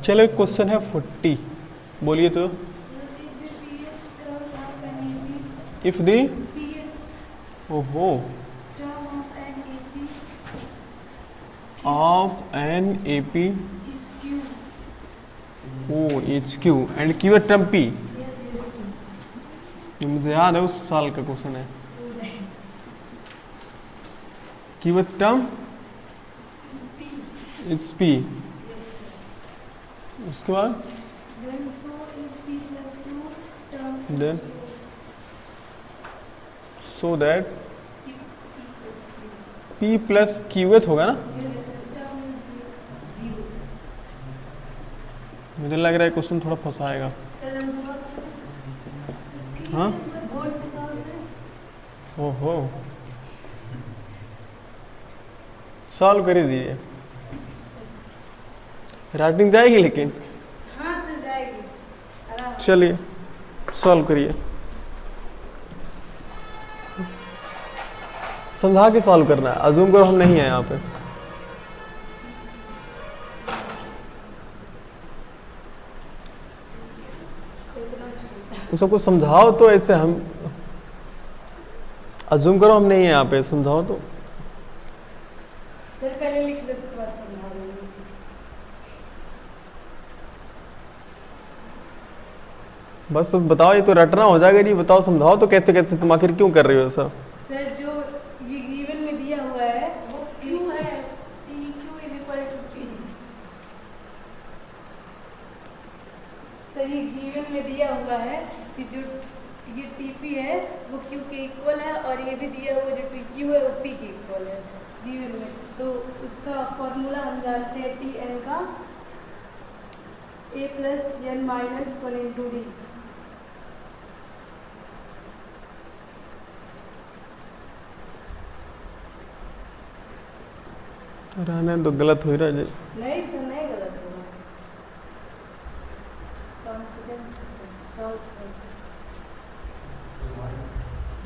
चलो एक क्वेश्चन है 40, बोलिए तो। इफ दी ओहो of N A P O H Q and Q term P. ये मुझे याद है, उस साल का क्वेश्चन है। क्यू टर्म इट्स पी, उसके बाद then so that P plus qth होगा ना। मुझे लग रहा है क्वेश्चन थोड़ा फंसाएगा। हाँ ओहो, सॉल्व कर ही दीजिए। राइटिंग जाएगी लेकिन। हाँ सर जाएगी। चलिए सॉल्व करिए, समझा के सॉल्व करना है। अजूम करो हम नहीं है यहाँ पे। सबको समझाओ तो ऐसे, हम अजूम करो हम नहीं है यहाँ पे, समझाओ तो। सर पहले लिख लो, उसके बाद समझा दूंगी। बस बताओ, ये तो रटना हो जाएगा। नहीं बताओ, समझाओ तो कैसे कैसे, तुम आखिर क्यों कर रही हो सब। सर जो ये गिवन में दिया हुआ है वो क्यू है, T Q is equal to P. Sir ये गिवन में दिया हुआ है कि जो ये टीपी है वो क्यू के इक्वल है, और ये भी दिया हुआ जो टी क्यू है वो पी के इक्वल है गिवन में। तो उसका फॉर्मूला हम जानते हैं टी एन का, A plus N minus one into D. रहने तो गलत हो रहा है। नहीं सर नहीं गलत होगा, कॉन्फिडेंस सॉल्व कर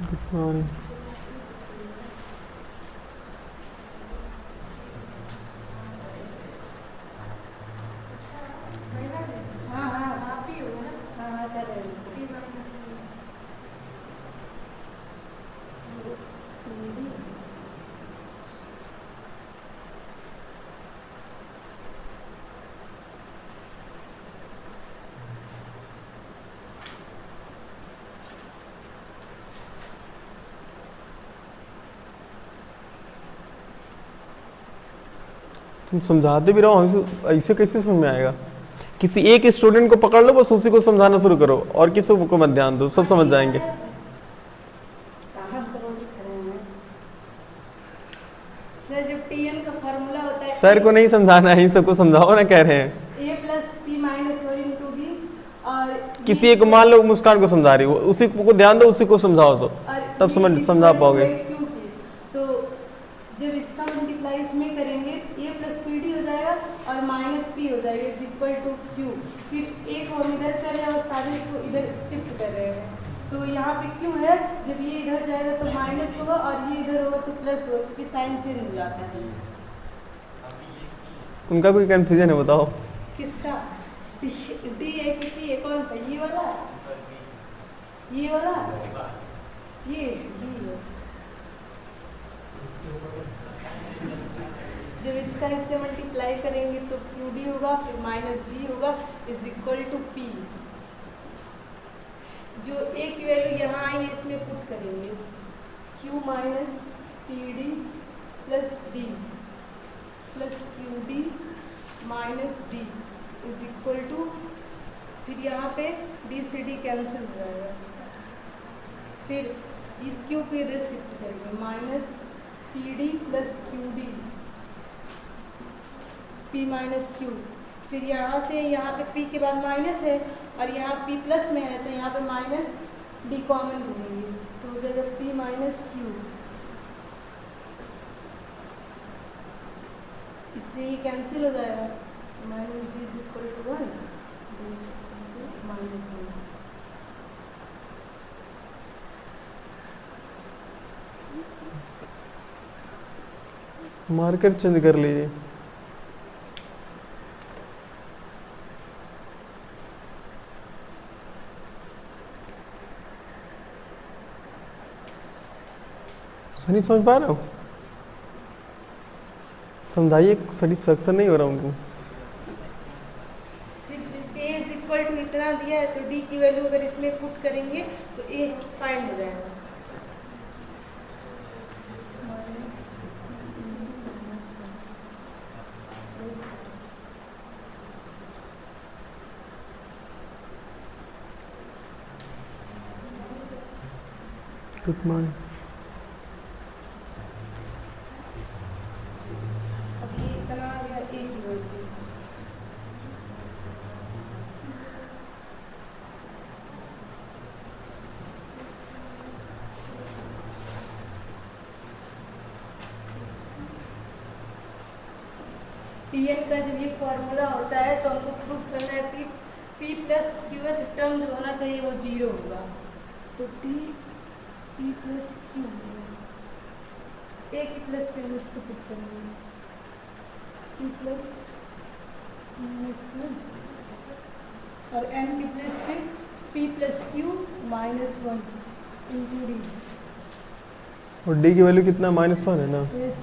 गुड मॉर्निंग। हाँ हाँ आप ही होगा ना। हाँ हाँ कर रहे हैं। टी माइनस तुम समझाते भी रहो, ऐसे कैसे समझ में आएगा। किसी एक स्टूडेंट को पकड़ लो, बस उसी को समझाना शुरू करो, और किसी को मत ध्यान दो, सब समझ जाएंगे। साहब करोड़ खड़े हैं सर। जब टी एन का फार्मूला होता है, सर को नहीं समझाना है, इन सबको समझाओ ना, कह रहे हैं। A plus P minus one into B, और किसी एक को मान लो, मुस्कान को समझा रही हो, उसी को ध्यान दो, उसी को समझाओ, सब तब समझा पाओगे। क्यू की तो जब इसका मल्टीप्लाई इसमें करेंगे ए प्लस पी डी हो जाएगा और माइनस पी हो जाएगा इज इक्वल टू क्यू। फिर एक हम इधर कर रहे हैं और सारे को इधर शिफ्ट कर रहे हैं, तो यहाँ पे क्यू है, जब ये इधर जाएगा तो माइनस होगा और ये इधर होगा तो प्लस होगा, क्योंकि साइन चेंज हो जाता है। उनका कोई कंफ्यूजन है, बताओ। किसका? डी है कि पी है? कौन सा? ये वाला, ये वाला, ये डी है। जब इसका इससे मल्टीप्लाई करेंगे तो क्यू डी होगा, फिर माइनस डी होगा इज इक्वल टू पी। जो ए की वैल्यू यहाँ आई है इसमें पुट करेंगे, Q minus P D plus D plus Q D minus D is equal to, फिर यहाँ पे डी से डी कैंसिल हो जाएगा, फिर इस क्यू को इधर शिफ्ट करेंगे, minus P D plus Q D P minus Q. फिर यहाँ से यहाँ पे p के बाद माइनस है और यहाँ p प्लस में है, तो यहाँ पे माइनस d कॉमन लेंगे तो हो जाएगा p माइनस क्यू। इससे ये कैंसिल हो जाएगा, minus D is equal to one, minus one. Marker change कर लीजिए। नहीं समझ पा रहे हो? समझाइए, सेटिस्फेक्शन नहीं हो रहा उनको। फिर ए इज इक्वल टू इतना दिया है तो डी की वैल्यू अगर इसमें पुट करेंगे तो ए फाइंड हो जाएगा। Good morning. अब ये इतना आ गया ए की वैल्यू। Tn का जब ये फॉर्मूला होता है तो हमको प्रूफ करना है कि p प्लस क्यूएथ टर्म जो होना चाहिए वो 0 होगा। तो p प्लस क्यू ए की प्लस पे हम इसको पुट करेंगे q प्लस माइनस वन और n की प्लस पे p plus Q minus one into D. और डी की वैल्यू कितना? -1 है ना? यस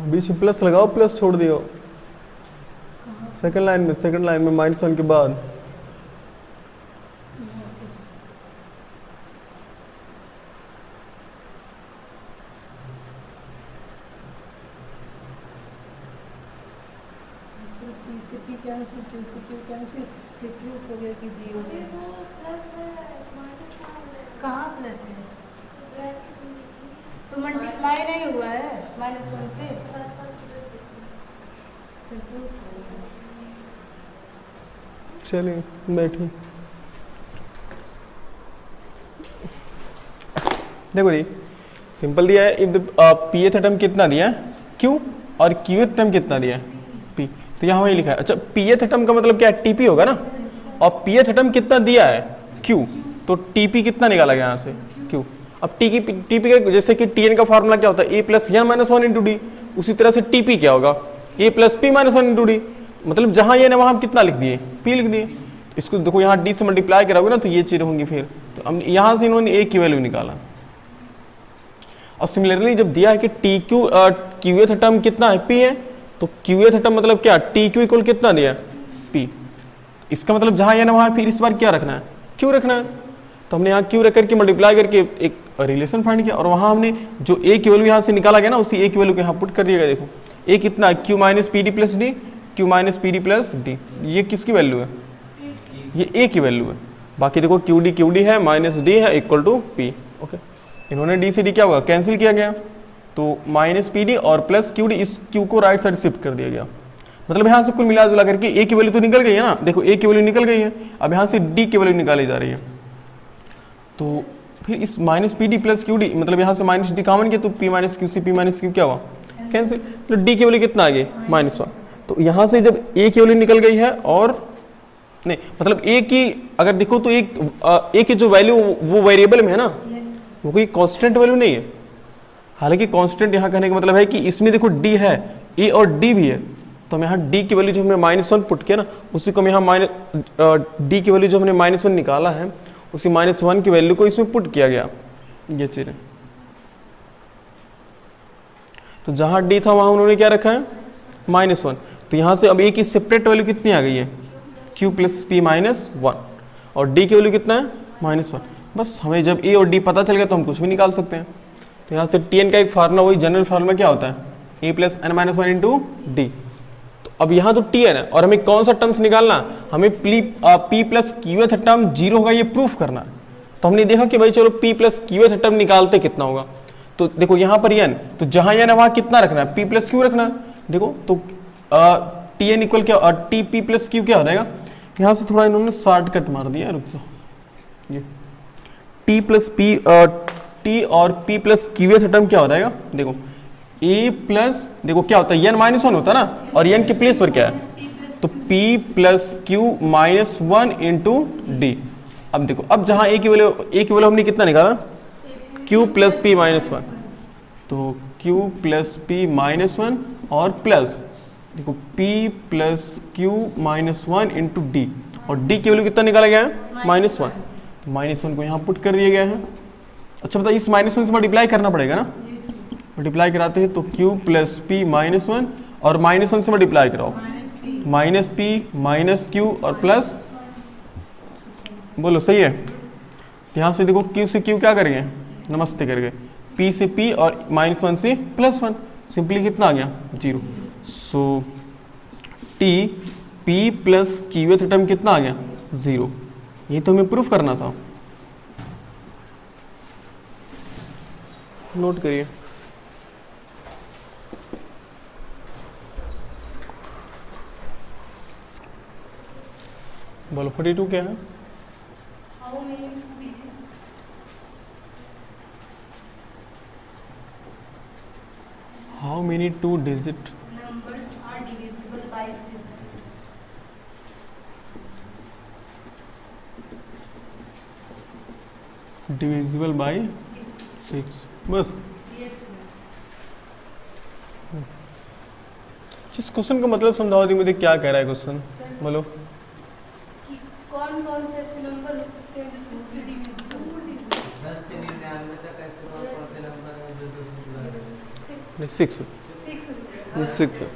बीच में प्लस लगाओ, प्लस छोड़ दियो सेकंड लाइन में -1 के बाद। पी से पी कैंसिल, क्यू से क्यू कैंसिल, फिर प्रूफ हो गया कि 0 है। कहाँ प्लस है? तो मल्टीप्लाई नहीं हुआ है -1 से। फिर प्रूफ हो गया। चलिए बैठिए। देखो जी, सिंपल दिया है। इफ पी टर्म कितना दिया है? क्यू, और क्यू टर्म कितना दिया है? पी। तो यहाँ वही लिखा है। अच्छा, पी टर्म का मतलब क्या है? टीपी होगा ना। और पी टर्म कितना दिया है? क्यू। तो टीपी कितना निकाला गया यहाँ से? क्यू। अब टीपी का जैसे कि टीएन का फॉर्मूला क्या होता है? A plus N minus one into D. उसी तरह से टीपी क्या होगा? A plus P minus one into D. मतलब जहाँ ये ना वहाँ हम कितना लिख दिए? पी लिख दिए। इसको देखो यहाँ डी से मल्टीप्लाई कराओगे ना तो ये चीज़ होंगी। फिर तो हम यहाँ से इन्होंने ए की वैल्यू निकाला। और सिमिलरली जब दिया है कि T Q Q th term कितना है? पी है। तो क्यू एथ टर्म मतलब क्या? टी क्यू इक्वल कितना दिया है? पी। इसका मतलब जहाँ ये ना वहाँ फिर इस बार क्या रखना है? क्यू रखना है। तो हमने यहाँ क्यू रख करके मल्टीप्लाई करके एक रिलेशन फाइंड किया, और वहाँ हमने जो ए की वैल्यू यहाँ से निकाला गया ना उसी ए की वैल्यू को यहाँ पुट कर दिएगा। देखो ए कितना? Q minus P D plus D, Q minus P D plus D. ये किसकी वैल्यू है? ये ए की वैल्यू है। बाकी देखो क्यू डी है, माइनस डी है, इक्वल टू पी। ओके, इन्होंने डी से डी क्या हुआ? कैंसिल किया गया। तो माइनस पी डी और प्लस क्यू डी, इस क्यू को राइट साइड शिफ्ट कर दिया गया। मतलब यहाँ से कुल मिला जुला करके ए की वैल्यू तो निकल गई है ना। देखो ए की वैल्यू निकल गई है। अब यहाँ से डी की वैल्यू निकाली जा रही है। तो फिर इस minus P D plus Q D, मतलब यहाँ से माइनस डी कॉमन किया तो पी माइनस क्यू से पी माइनस क्यू क्या हुआ? कैंसिल। तो डी की वैल्यू कितना आ गई? -1। तो यहाँ से जब ए की वैल्यू निकल गई है, और नहीं मतलब ए की अगर देखो तो ए की जो वैल्यू वो वेरिएबल में है ना, वो कोई कांस्टेंट वैल्यू नहीं है। हालांकि कांस्टेंट यहाँ कहने का मतलब है कि इसमें देखो डी है, ए और डी भी है। तो हम यहाँ डी की वैल्यू जो हमने -1 पुट किया ना, उसी को हम यहाँ डी की वैल्यू जो हमने -1 निकाला है उसी -1 की वैल्यू को इसमें पुट किया गया। ये चीज़ है। तो जहाँ डी था वहाँ उन्होंने क्या रखा है? -1। तो यहाँ से अब ए की सेपरेट वैल्यू कितनी आ गई है? क्यू प्लस पी माइनस 1, और डी की वैल्यू कितना है? -1। बस हमें जब ए और डी पता चल गया तो हम कुछ भी निकाल सकते हैं। तो यहाँ से टी एन का एक फार्मूला, वही जनरल फार्मूला क्या होता है? A plus N minus 1 into D. तो अब यहाँ तो टी एन है, और हमें कौन सा टर्म्स निकालना? हमें P plus Q th term 0 होगा ये प्रूफ करना है। तो हमने देखा कि भाई चलो P plus Q th term निकालते कितना होगा। तो देखो यहाँ पर एन, तो जहाँ एन है वहाँ कितना रखना है? पी प्लस क्यू रखना है। देखो तो टी एन इक्वल क्या? टी पी प्लस क्यू क्या हो जाएगा? यहाँ से थोड़ा इन्होंने शॉर्टकट मार दिया। रुक जाओ, ये टी प्लस पी टी और P plus Q th term क्या हो जाएगा? देखो ए प्लस, देखो क्या होता है? एन -1 होता है ना, और एन के प्लेस पर क्या है? तो P plus Q minus 1 into D. अब देखो, अब जहां ए की वैल्यू हमने कितना निकाला, Q प्लस P माइनस 1, तो Q प्लस P माइनस 1 और प्लस देखो P plus Q minus 1 into D, और डी की वैल्यू कितना निकाला गया है, माइनस 1। तो माइनस 1 को यहाँ पुट कर दिया गया है। अच्छा बताइए, इस माइनस 1 से मल्टीप्लाई करना पड़ेगा ना, मल्टीप्लाई कराते हैं तो Q प्लस P माइनस 1 और माइनस 1 से मल्टीप्लाई कराओ, माइनस P माइनस Q और प्लस, बोलो सही है। यहाँ से देखो Q से Q क्या करेंगे, नमस्ते करके, P से P और माइनस 1 से प्लस 1, सिंपली कितना आ गया, 0। सो T P plus Q term कितना आ गया, 0। ये तो हमें प्रूफ करना था, नोट करिए। बोलो 42 क्या है, How many digits? How many 2 digit Numbers are divisible by 6. Divisible by 6, बस। Yes, sir. इस क्वेश्चन का मतलब समझाओ दी मुझे, क्या कह रहा है क्वेश्चन, Sir, बोलो। कि कौन-कौन से ऐसे नंबर हो सकते हैं जो 6 से divisible? 10 से 99 तक ऐसे कौन से नंबर हैं जो 2 से डिवाइड हैं? 6 6 से।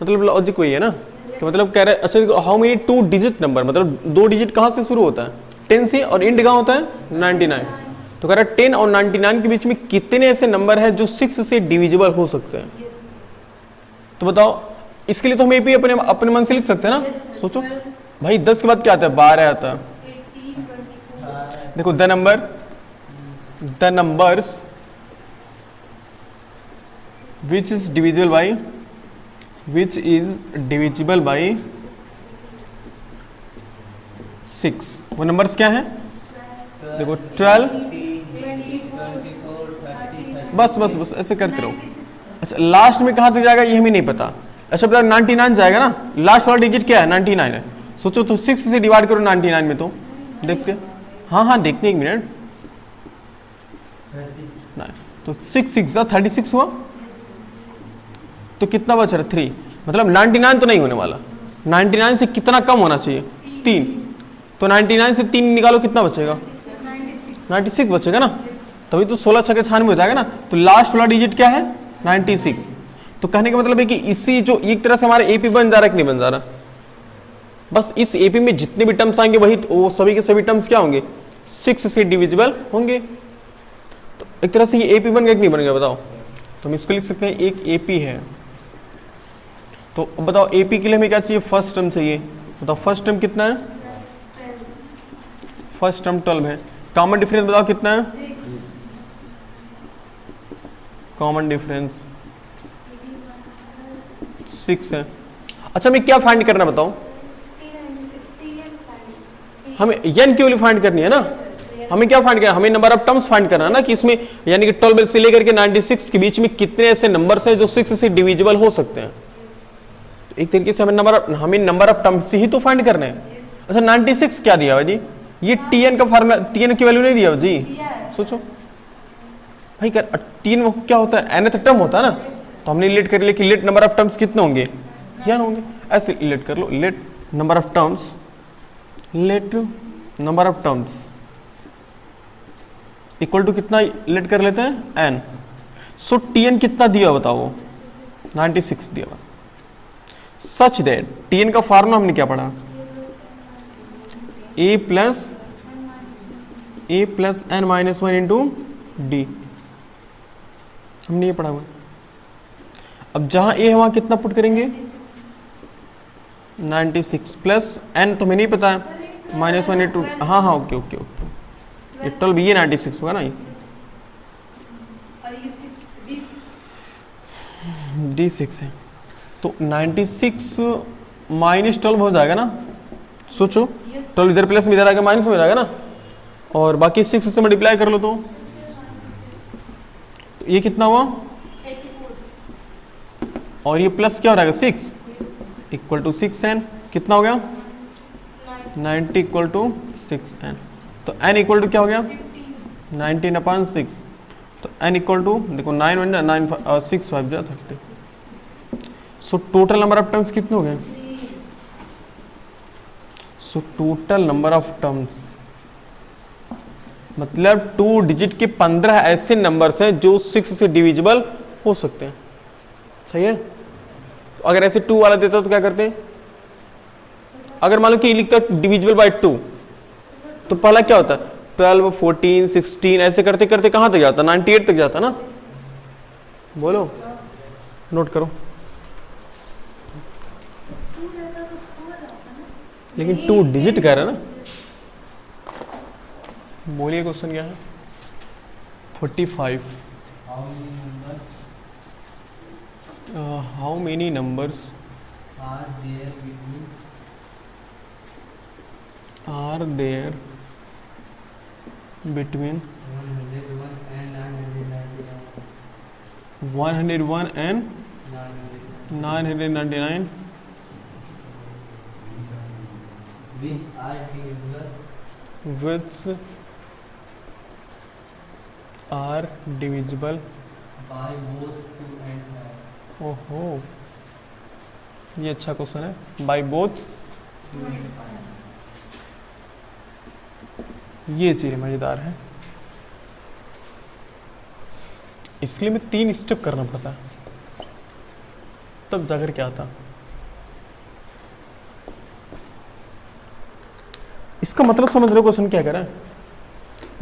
मतलब लॉजिक वही है ना, कि मतलब कह रहे हैं, अच्छा देखो, हाउ मेनी 2 डिजिट नंबर, मतलब 2 डिजिट कहाँ से शुरू होता है, 10 से, और इंड कहाँ होता है 99। तो कह रहा है 10 और 99 के बीच में कितने ऐसे नंबर हैं जो 6 से डिविजिबल हो सकते हैं। Yes. तो बताओ, इसके लिए तो हम एपी अपने मन से लिख सकते हैं ना। Yes, sir. सोचो भाई, 10 के बाद क्या आता है, 12 आता है। 18, 24. देखो the numbers which is divisible by 6, वो नंबर्स क्या हैं, देखो 12, 24, 30, बस ऐसे करते रहो। अच्छा लास्ट में कहाँ तक जाएगा ये हमें नहीं पता। अच्छा बता, 99 जाएगा ना, लास्ट वाला डिजिट क्या है, 99 है। सोचो तो 6 से डिवाइड करो 99 में, तो देखते, हाँ देखते, 1 मिनट, तो 6 6 36 हुआ, तो कितना बच रहा, 3। मतलब 99 तो नहीं होने वाला, 99 से कितना कम होना चाहिए, 3। तो 99 से 3 निकालो, कितना बचेगा, 96 बचेगा ना, तभी तो 16 छक्के 96 हो जाएगा ना। तो लास्ट वाला डिजिट क्या है, 96। तो कहने का मतलब है कि इसी जो एक तरह से हमारा एपी बन जा रहा है कि नहीं बन जा रहा, बस इस एपी में जितने भी टर्म्स आएंगे वही वो सभी के सभी टर्म्स क्या होंगे, 6 से डिविजिबल होंगे। तो एक तरह से ये एपी बन गया कि नहीं बन गया, बताओ। तो हम इसको लिख सकते हैं, एक एपी है। तो अब बताओ एपी के लिए हमें क्या चाहिए, फर्स्ट टर्म चाहिए। बताओ फर्स्ट टर्म कितना है, फर्स्ट टर्म 12 है। कॉमन डिफरेंस बताओ कितना है, कॉमन डिफरेंस 6 है। अच्छा हमें क्या फाइंड करना बताओ, हमें एन की वैल्यू फाइंड करनी है ना। हमें क्या फाइंड करना, हमें नंबर ऑफ टर्म्स फाइंड करना है ना, कि इसमें यानी कि 12 से लेकर के 96 के बीच में कितने ऐसे नंबर्स हैं जो 6 से डिविजिबल हो सकते हैं। तो एक तरीके से हमें नंबर ऑफ टर्म्स ही तो फाइंड करने हैं। अच्छा 96 क्या दिया हुआ जी, ये टीएन का फार्मूला, टीएन की वैल्यू नहीं दिया हुआ जी। सोचो भाई, टीएन क्या होता है, nth टर्म होता है ना। तो हमने लेट कर लिया कि लेट नंबर ऑफ टर्म्स कितने होंगे, n होंगे। ऐसे लेट कर लो, let number of terms, let number of terms equal to कितना लेट कर लेते हैं, n। सो टीएन कितना दिया बताओ, 96 दिया हुआ। सच दैट टीएन का फार्मूला हमने क्या पढ़ा, a plus n minus 1 into D, हमने ये पढ़ा हुआ। अब जहां a है वहां कितना पुट करेंगे, 96 प्लस n तो हमें नहीं पता है, माइनस 1 इंटू, हाँ ओके ओके ओके, ये 12 ये 96 होगा ना, ये और ये 6 D6 है। तो 96 माइनस 12 हो जाएगा ना। सोचो 12 इधर प्लस में इधर आएगा, माइनस में हो जाएगा ना, और बाकी 6 से मल्टीप्लाई कर लो। तो ये कितना हुआ, 84, और ये प्लस क्या हो जाएगा 6, इक्वल टू 6n, कितना हो गया 90 इक्वल टू 6n, तो n इक्वल टू क्या हो गया 19/6, तो n इक्वल टू देखो 9 1 9 6 5 जा 30। सो टोटल नंबर ऑफ टर्म्स कितने हो गए? सो टोटल नंबर ऑफ टर्म्स मतलब 2 डिजिट के 15 ऐसे नंबर्स हैं जो 6 से डिविजिबल हो सकते हैं। सही है? तो अगर ऐसे 2 वाला देता तो क्या करते हैं? अगर मान लो कि लिखता डिविजिबल बाय 2 तो पहला क्या होता है 12 14 16 ऐसे करते करते कहां तक जाता? 98 तक जाता ना। बोलो, नोट करो। लेकिन 2 डिजिट कह रहा है ना। बोलिए क्वेश्चन क्या है? 45। How many numbers are there are there between between 101 and 101 and 999 which are divisible which are divisible by both 2 and 5. ओहो, ये अच्छा क्वेश्चन है। By both, 2 and 5. ये चीज मजेदार है। इसलिए मैं 3 स्टेप करना पड़ता है तब जाकर क्या आता। इसका मतलब समझ रहे हो क्वेश्चन क्या कर रहा है?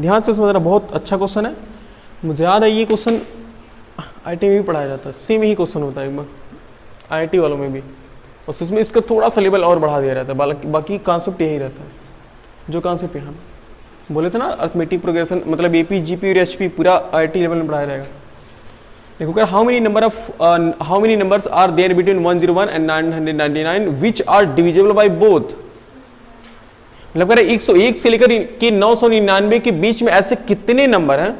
ध्यान से समझ रहा, बहुत अच्छा क्वेश्चन है। मुझे याद है ये क्वेश्चन आईटी में भी पढ़ाया जाता है, सेम ही क्वेश्चन होता है एक बार आईटी वालों में भी, बस इसमें इसका थोड़ा सा लेवल और बढ़ा दिया रहता है। बाकी कॉन्सेप्ट यही रहता है जो कॉन्सेप्ट यहाँ बोले थे ना, अर्थमेटिक प्रोग्रेशन मतलब एपी जीपी और एचपी पूरा आईटी लेवल में पढ़ाया जाएगा। देखो कर how many numbers are there between 101 and 999 which are divisible by both. मतलब कह रहे 101 से लेकर के 999 के बीच में ऐसे कितने नंबर हैं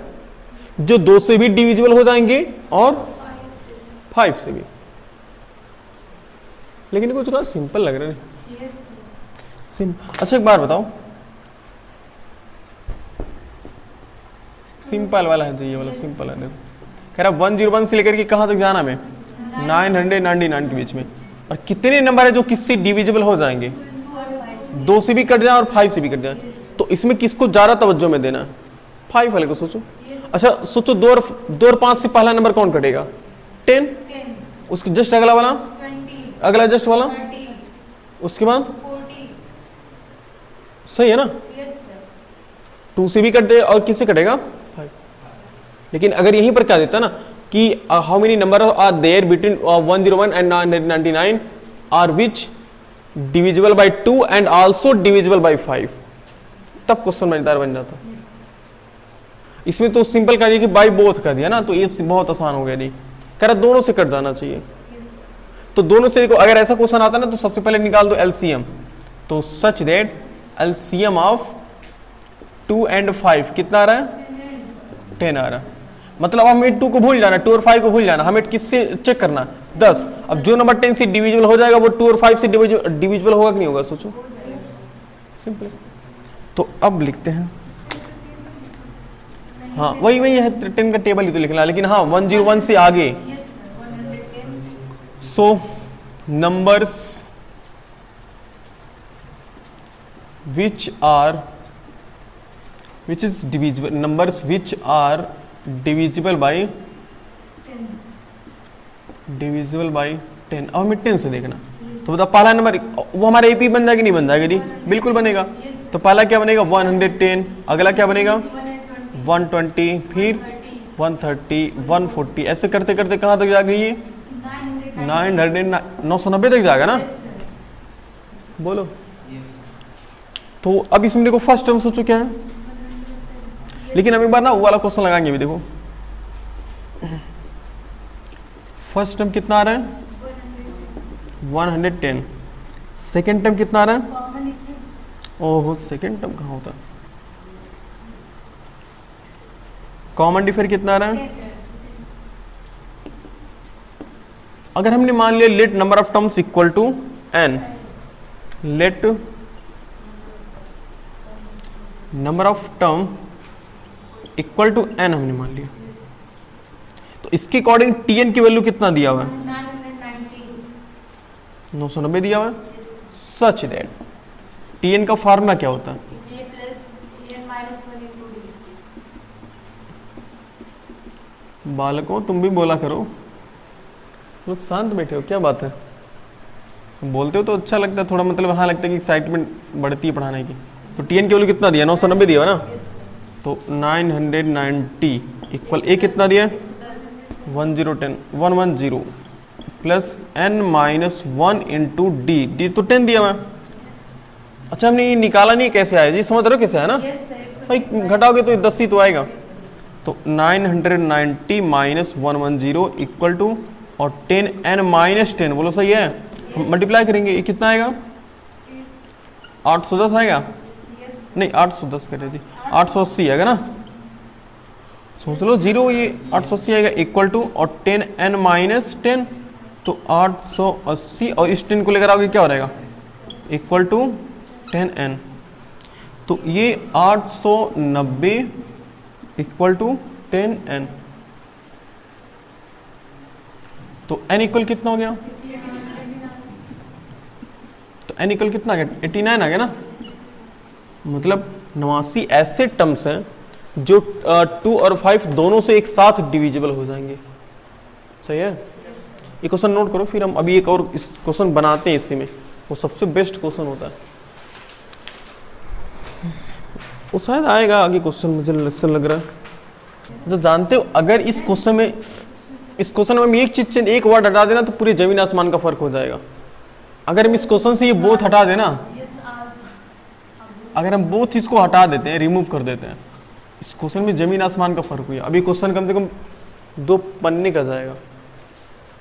जो 2 से भी डिविजिबल हो जाएंगे और 5 से भी। लेकिन कुछ थोड़ा सिंपल लग रहा है। अच्छा एक बार बताओ, सिंपल वाला है, तो ये वाला सिंपल है। देखो कह रहा 101 से लेकर के कहां तक जाना में 999 के बीच में, और कितने नंबर है जो किससे डिविजिबल हो जाएंगे? 2 से भी कट जाए और 5 से भी कट जाए। तो इसमें किसको ज्यादा तवज्जो में देना है? 5 वाले को सोचो। अच्छा सोचो 2 और 5 से पहला नंबर कौन कटेगा? 10। उसके जस्ट अगला वाला 20, अगला जस्ट वाला 30, उसके बाद 40. सही है ना। Yes sir. 2 से भी कट दे और किससे कटेगा? 5। लेकिन अगर यहीं पर क्या देता ना कि how many number are there between 101 and 999 are which divisible by 2 and also divisible by 5, तब क्वेश्चन मजेदार बन जाता। Yes. इसमें तो सिंपल कर दिया कि बाय बोथ कर दिया ना, तो ये बहुत आसान हो गया। नहीं कह रहा दोनों से कट जाना चाहिए। Yes sir. तो दोनों से देखो, अगर ऐसा क्वेश्चन आता ना तो सबसे पहले निकाल दो एलसीएम। तो such that LCM of 2 and 5 कितना आ रहा है? 10 आ रहा है। मतलब हमें 2 को भूल जाना, 2 और 5 को भूल जाना। हमें किससे चेक करना? 10। अब जो नंबर 10 से डिविजिबल हो जाएगा वो 2 और 5 से डिविजिबल होगा कि नहीं होगा? सोचो, सिंपल। तो अब लिखते हैं, हाँ वही है 10 का टेबल ही तो लिखना, लेकिन हाँ 101 से आगे। Yes sir. 110. So numbers which is divisible, numbers which are divisible by 10। अब हमें 10 से देखना। तो बता पहला नंबर वो हमारा एपी बन जाएगा नहीं बन जाएगा? जी बिल्कुल बनेगा। तो पहला क्या बनेगा? 110। अगला क्या बनेगा? 120, फिर 130, 140, ऐसे करते करते कहाँ तक जाएगा? ये 990 तक जाएगा ना। बोलो। तो अब इसमें देखो फर्स्ट टर्म सोचो क्या है, लेकिन हम एक बार ना वो वाला क्वेश्चन लगाएंगे भी। देखो फर्स्ट टर्म कितना आ रहा है? 110। सेकेंड टर्म कितना आ रहा है? Common difference. ओहो सेकेंड टर्म कहाँ होता है? कॉमन डिफर कितना आ रहा है? अगर हमने मान लिया let number of terms equal to n, let number of term equal to n हमने मान लिया। तो इसके अकॉर्डिंग tn की वैल्यू कितना दिया हुआ है? 990 दिया हुआ है। सच दैट tn का फार्मूला क्या होता है? बालकों तुम भी बोला करो, लोग शांत बैठे हो, क्या बात है? बोलते हो तो अच्छा लगता है थोड़ा, मतलब हाँ लगता है कि एक्साइटमेंट बढ़ती है पढ़ाने की। तो tn की वैल्यू कितना दिया? 990 दिया है ना। तो 990 इक्वल a कितना दिया? 110 plus n minus 1 into D तो 10 दिया हुआ है। अच्छा हमने ये निकाला नहीं, कैसे आया जी? समझ रहे हो कैसे है ना भाई? घटाओगे तो 10 ही तो आएगा। तो 990 माइनस 110 इक्वल टू और 10 n माइनस 10, बोलो सही है? हम मल्टीप्लाई करेंगे, ये कितना आएगा? 810 आएगा? नहीं 810 करें जी, 880 आएगा ना। सोच लो जीरो, ये 880 आएगा इक्वल टू और 10 n माइनस 10, तो 880 और इस 10 को लेकर आओगे क्या हो जाएगा? Equal to 10n। तो ये 890 इक्वल टू 10n। तो n इक्वल कितना हो गया? तो n इक्वल कितना आ गया? 89 आ गया ना। मतलब 89 ऐसे टर्म्स हैं जो 2 और 5 दोनों से एक साथ डिविजिबल हो जाएंगे। सही है? ये क्वेश्चन नोट करो, फिर हम अभी एक और इस क्वेश्चन बनाते हैं इसी में, वो सबसे बेस्ट क्वेश्चन होता है। वो शायद आएगा आगे क्वेश्चन, मुझे ऐसा लग रहा है। तो जानते हो अगर इस क्वेश्चन में हम एक चीज, एक वर्ड हटा देना तो पूरे जमीन आसमान का फर्क हो जाएगा। अगर हम इस क्वेश्चन से ये बोथ हटा देना, अगर हम बोथ इसको हटा देते हैं, रिमूव कर देते हैं, इस क्वेश्चन में जमीन आसमान का फर्क हुआ। अभी क्वेश्चन कम से कम 2 पन्ने का जाएगा,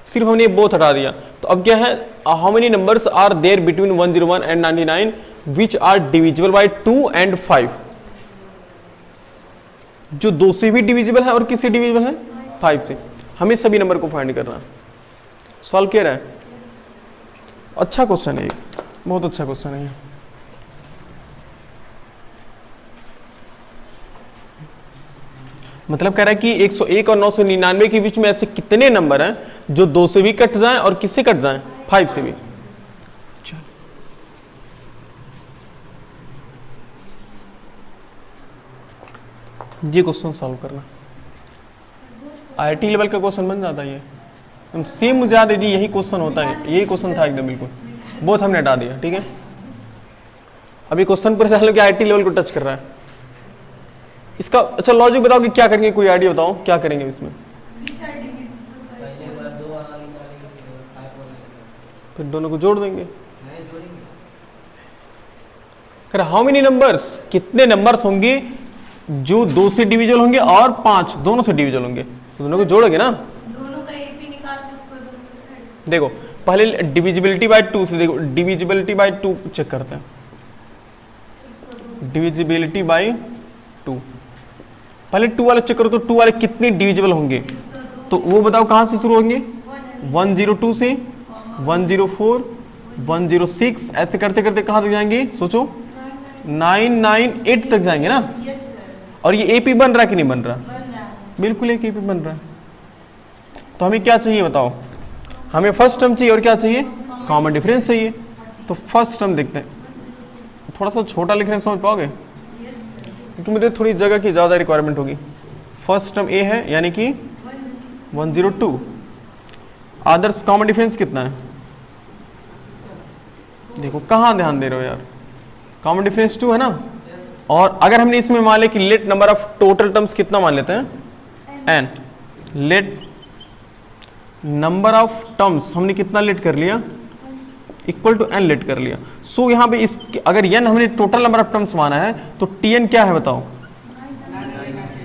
सिर्फ हमने बोथ हटा दिया। तो अब क्या है? How many numbers are there between 101 and 99 which are divisible by 2 and 5? जो 2 से भी डिविजिबल है और किससे डिविजिबल है? 5 से। हमें सभी नंबर को फाइंड करना है। सॉल्व किया है? अच्छा क्वेश्चन है, बहुत अच्छा क्वेश्चन है। मतलब कह रहा है कि 101 और 999 के बीच में ऐसे कितने नंबर हैं जो 2 से भी कट जाएं और किससे कट जाएं? 5 से भी। ये क्वेश्चन सॉल्व करना आईआईटी लेवल का क्वेश्चन बन जाता है। ये सेम मुझे याद है जी, यही क्वेश्चन होता है, यही क्वेश्चन था एकदम बिल्कुल। बहुत हमने हटा दिया, ठीक है। अभी क्वेश्चन पर कि आईआईटी लेवल को टच कर रहा है। इसका अच्छा लॉजिक बताओ कि क्या करेंगे, कोई आइडिया बताओ क्या करेंगे इसमें? फिर दोनों को जोड़ देंगे। हाउ मेनी नंबर्स, कितने नंबर्स होंगे जो 2 से डिविजल होंगे और 5 दोनों से डिविजल होंगे? तो दोनों को जोड़ोगे ना। दोनों का एक भी निकाल के इसको देखो पहले डिविजिबिलिटी बाय 2 से, देखो डिविजिबिलिटी बाय 2 चेक करते हैं। डिविजिबिलिटी बाय 2, पहले 2 वाले चेक करो तो 2 वाले कितने डिविजिबल होंगे? तो वो बताओ कहां से शुरू होंगे? 102 से 104 106 ऐसे करते करते कहां तक जाएंगे? सोचो 998 तक जाएंगे ना। और ये एपी बन रहा है कि नहीं बन रहा? बिल्कुल एक एपी बन रहा है। तो हमें क्या चाहिए बताओ? हमें फर्स्ट टर्म चाहिए और क्या चाहिए? कॉमन डिफरेंस चाहिए। तो फर्स्ट टर्म देखते हैं, थोड़ा सा छोटा लिख रहे हैं, समझ पाओगे? क्योंकि मुझे थोड़ी जगह की ज़्यादा रिक्वायरमेंट होगी। फर्स्ट टर्म ए है यानी कि 102। आदर्स कॉमन डिफरेंस कितना है? देखो कहाँ ध्यान दे रहे हो यार, कॉमन डिफरेंस 2 है ना। और अगर हमने इसमें मान लिया कि late number of total terms कितना मान लेते हैं? n। Late number of terms हमने कितना लेट कर लिया? इक्वल टू n लेट कर लिया। सो यहाँ पे इस अगर n हमने टोटल नंबर ऑफ टर्म्स माना है तो tn क्या है बताओ?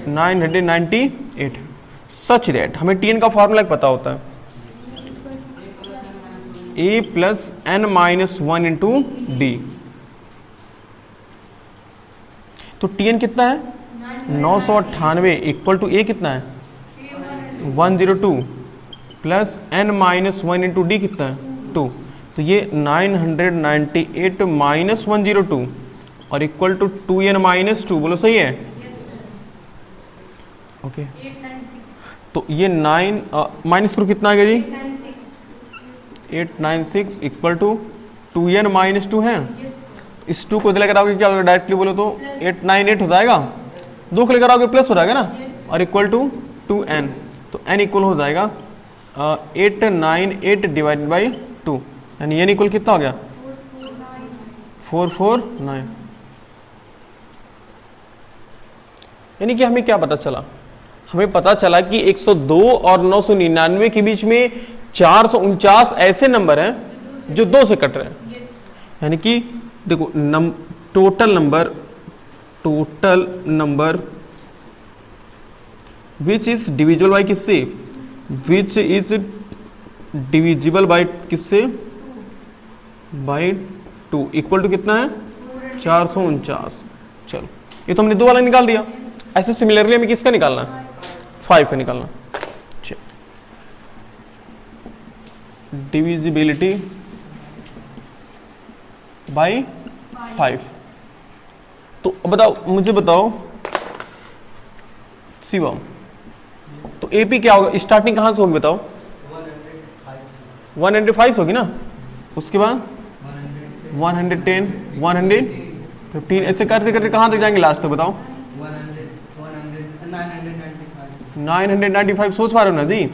998। सच दैट हमें tn का फॉर्मूला पता होता है, a plus n minus 1 into D. तो tn कितना है? 998 इक्वल टू a कितना है? 102 plus n minus 1 into D कितना है? 2। तो ये 998 माइनस 102 और इक्वल टू 2n माइनस 2, बोलो सही है? ओके तो ये 9 माइनस करो कितना आ गया जी? 896 इक्वल टू 2n माइनस 2 है। इस 2 को लेकर आओगे क्या होगा? डायरेक्टली बोलो तो 898 हो जाएगा, 2 को लेकर आओगे प्लस हो जाएगा ना, और इक्वल टू 2n, तो n इक्वल हो जाएगा 898 डिवाइडेड बाई 2, यानी n इक्वल कितना हो गया? 449। यानी कि हमें क्या पता चला? हमें पता चला कि 102 और 999 के बीच में 449 ऐसे नंबर हैं जो 2 से कट रहे हैं। यानी कि देखो total number which is divisible by किससे? विच इज डिविजिबल बाय किससे? बाय 2 इक्वल टू कितना है? 449। चलो ये तो हमने 2 वाला निकाल दिया। ऐसे सिमिलरली हमें किसका निकालना है? 5 का निकालना। Divisibility bye 5। तो बताओ, मुझे बताओ शिवम, तो एपी क्या होगा? स्टार्टिंग कहां से होगी बताओ? 105 होगी ना, उसके बाद 110, 115, ऐसे करते करते कहां तक जाएंगे लास्ट तक बताओ? 995। सोच पा रहे हो ना जी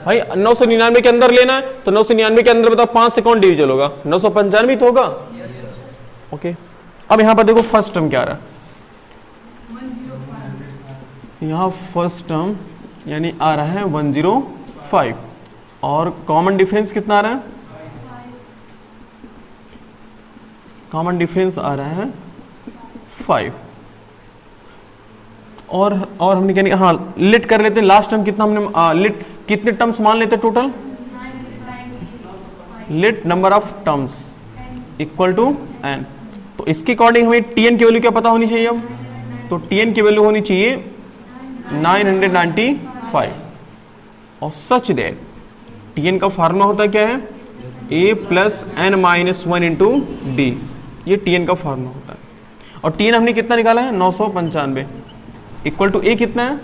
भाई? 999 के अंदर लेना है, तो 999 के अंदर बताओ 5 से कौन डिविजल होगा? 995 तो होगा। ओके अब यहां पर देखो फर्स्ट टर्म क्या आ रहा है? यहाँ फर्स्ट टर्म यानी आ रहा है 105 और कॉमन डिफरेंस कितना आ रहा है? कॉमन डिफरेंस आ रहा है 5। और हमने क्या नहीं, हाँ लिट कर लेते हैं। लास्ट टर्म कितना हमने लिट कितने टर्म्स मान लेते हैं total? Let number of terms equal to n। तो इसके अकॉर्डिंग हमें tn की वैल्यू क्या पता होनी चाहिए? अब तो tn की वैल्यू होनी चाहिए 995 और सच दैट tn का फार्मूला होता है क्या है? a plus n minus 1 into D, ये tn का फार्मूला होता है। और tn हमने कितना निकाला है? 995 इक्वल टू a कितना है?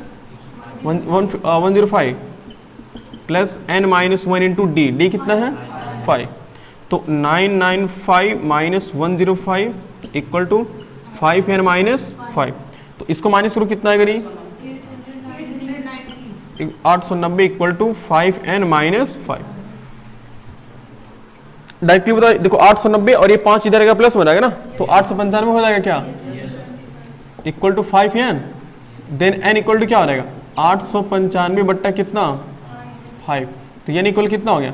105 plus n minus 1 into D, D कितना है? 5। तो 995 minus 105 equal to 5n minus 5। तो इसको माइनस करो कितना आएगा? 890 equal to 5n minus 5। Directly बता देखो 890 और ये 5 इधर का प्लस हो जाएगा ना, तो 895 हो जाएगा क्या? Equal to 5n, then n equal to क्या हो जाएगा? 895 बट्टा कितना? 5। तो यानी इक्वल कितना हो गया?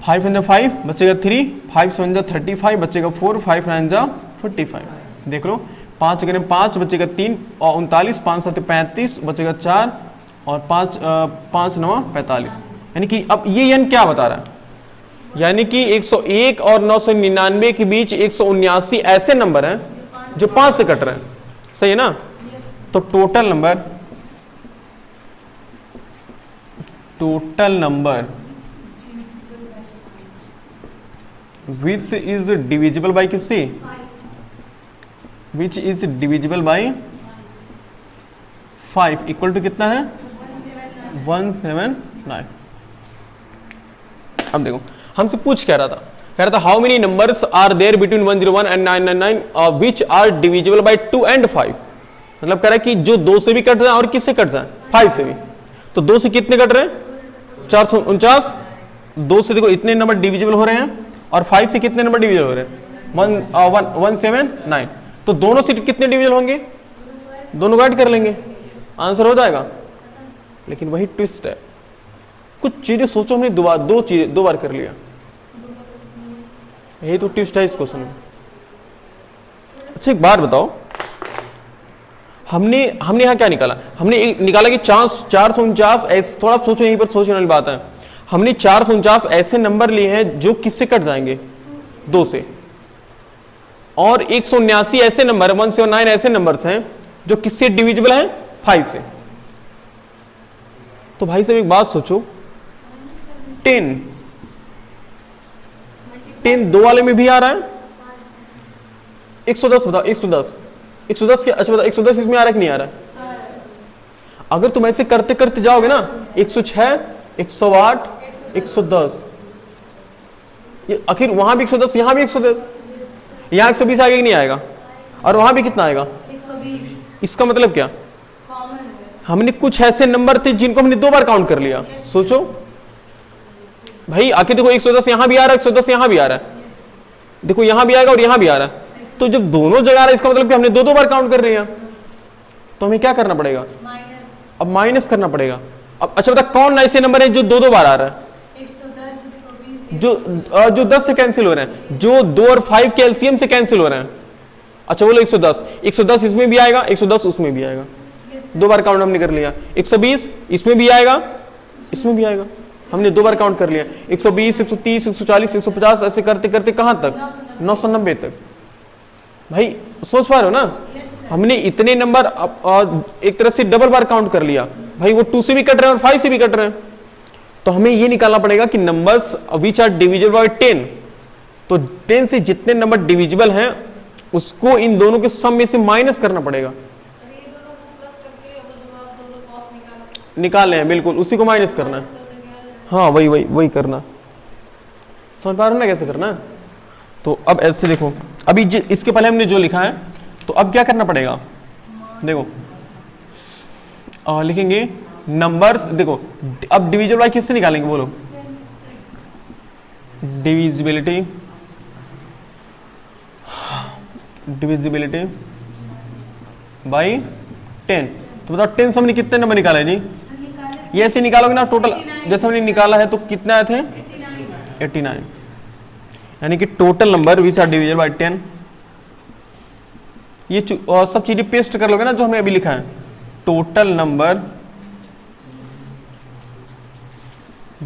5 × 5 बचेगा 3, 5 × 7 35 बचेगा 4, 5 × 9 45। देख लो 5 × 5 बचेगा 3 और 39, 5 × 7 35 बचेगा 4 और 5 × 9 45। यानी कि अब ये n क्या बता रहा है? यानी कि 101 और 999 के बीच 179 ऐसे नंबर हैं जो 5 से कट रहे हैं। सही है ना? तो total number which is divisible by किससे? Which is divisible by 5 equal to कितना है? 179। अब देखो हमसे पूछ कह रहा था how many numbers are there between 101 and 999 which are divisible by 2 and 5। मतलब कह रहा है कि जो 2 से भी कट जाए और किससे कट जाए? 5 से भी। तो 2 से कितने कट रहे हैं? 449। 2 से देखो इतने नंबर डिविजिबल हो रहे हैं और 5 से कितने नंबर डिविजिबल हो रहे हैं? 179। तो दोनों से कितने डिविजिबल होंगे? दोनों ऐड कर लेंगे, आंसर हो जाएगा। लेकिन वही ट्विस्ट है, कुछ चीजें सोचो हमने दो बार कर लिया, यही तो ट्विस्ट है इस क्वेश्चन में। अच्छा एक बात बताओ, हमने यहाँ क्या निकाला? हमने निकाला कि 449 ऐसे, थोड़ा सोचो यहीं पर सोचने वाली बात है। हमने 449 ऐसे नंबर लिए हैं जो किससे कट जाएंगे? 2 से। और 179 ऐसे नंबर 179 ऐसे नंबर्स हैं जो किससे डिविजिबल हैं? 5 से। तो भाई साहब एक बात सोचो, 10 10 दो वाले में भी आ रहा है? 110 बताओ, 110 110 के, अच्छा बताओ 110 इसमें आ रहा है कि नहीं आ रहा है? अगर तुम ऐसे करते करते जाओगे ना, 106 108 110, ये आखिर वहां भी 110, यहां भी 110, यहां 120 आएगा कि नहीं आएगा? और वहां भी कितना आएगा? 120 इसका मतलब क्या? कॉमन है। हमने कुछ ऐसे नंबर थे जिनको हमने 2 बार काउंट कर लिया। सोचो भाई, आखिर देखो 110 यहां भी आ रहा है, 110 यहां भी आ रहा है, देखो यहां भी आएगा और यहां भी आ रहा है, तो जब दोनों जगह आ रहा है इसका मतलब कि हमने 2 बार काउंट कर लिया, तो हमें क्या करना पड़ेगा? माइनस अब माइनस करना पड़ेगा। अब अच्छा बता, कौन ऐसे नंबर है जो 2 बार आ रहा है? 110 120 जो 10 से कैंसिल हो रहे हैं, जो 2 और 5 के एलसीएम से कैंसिल हो रहे हैं। अच्छा बोलो 110 इसमें भी आएगा, 110 उसमें भी आएगा, 2 बार काउंट हमने कर लिया। 120 इसमें भी आएगा, इसमें भी आएगा, हमने 2 बार काउंट कर लिया। 120 130 140 150 ऐसे करते करते कहां तक? 990 तक। भाई सोच पा रहे हो ना, हमने इतने नंबर एक तरह से डबल बार काउंट कर लिया। भाई वो 2 से भी कट रहे हैं और 5 से भी कट रहे हैं, तो हमें ये निकालना पड़ेगा कि numbers which are divisible by 10, तो 10 से जितने नंबर डिविजिबल हैं उसको इन दोनों के सम में से माइनस करना पड़ेगा। निकाल रहे हैं, बिल्कुल उसी को माइनस करना है। हाँ वही करना, समझ पा रहे हो ना कैसे करना है? तो अब ऐसे देखो, अभी इसके पहले हमने जो लिखा है, तो अब क्या करना पड़ेगा? देखो लिखेंगे नंबर्स, देखो अब डिविजिबल बाय किससे निकालेंगे बोलो? Divisibility bye 10। तो बताओ 10 से हमने कितने नंबर निकाले जी? ये ऐसे निकालोगे ना टोटल, जैसे हमने निकाला है तो कितने आए थे? 89, यानी कि total number which are divisible by 10। ये सब चीजें पेस्ट कर लोगे ना जो हमने अभी लिखा है, total number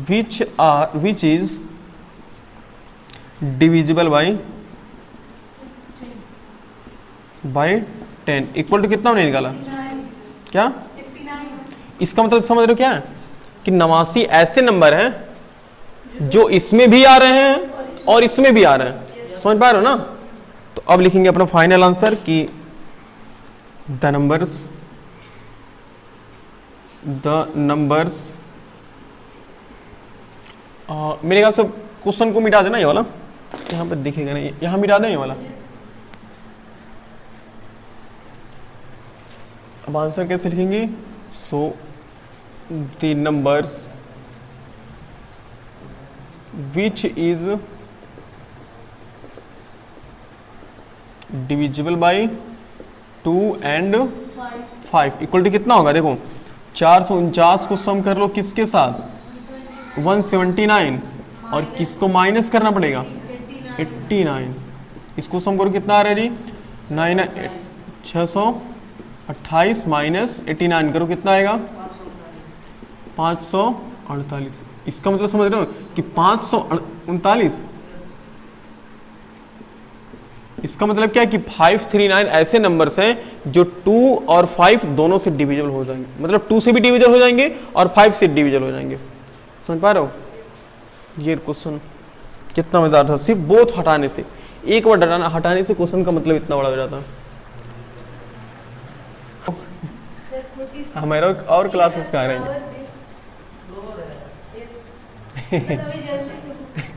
which is divisible by 10 equal to कितना हमने निकाला? क्या? 89। इसका मतलब समझ रहे हो क्या है? कि 89 ऐसे नंबर हैं जो इसमें भी आ रहे हैं और इसमें भी आ रहे हैं। समझ पा रहे हो ना? तो अब लिखेंगे अपना फाइनल आंसर कि द नंबर्स मेरे ख्याल से क्वेश्चन को मिटा देना, ये वाला यहाँ पर दिखेगा नहीं, यहाँ मिटा दें ये वाला। अब आंसर कैसे लिखेंगे? So the numbers which is divisible by 2 and 5 equal to कितना होगा? देखो 449 को सम कर लो किसके साथ? 179, और किसको माइनस करना पड़ेगा? 89। इसको सम करो कितना आ रहा है जी? 628 माइनस 89 करो कितना आएगा? 548। इसका मतलब समझ रहे हो कि 539, इसका मतलब क्या है कि 539 ऐसे नंबर्स हैं जो 2 और 5 दोनों से डिविजिबल हो जाएंगे, मतलब 2 से भी डिविजिबल हो जाएंगे और 5 से डिविजिबल हो जाएंगे। समझ पा रहे हो? ये क्वेश्चन कितना मजेदार था, सिर्फ बोथ हटाने से, एक वर्ड हटाने से क्वेश्चन का मतलब इतना बड़ा हो जाता है। हमारे और क्लासेस कहाँ रहेंगे?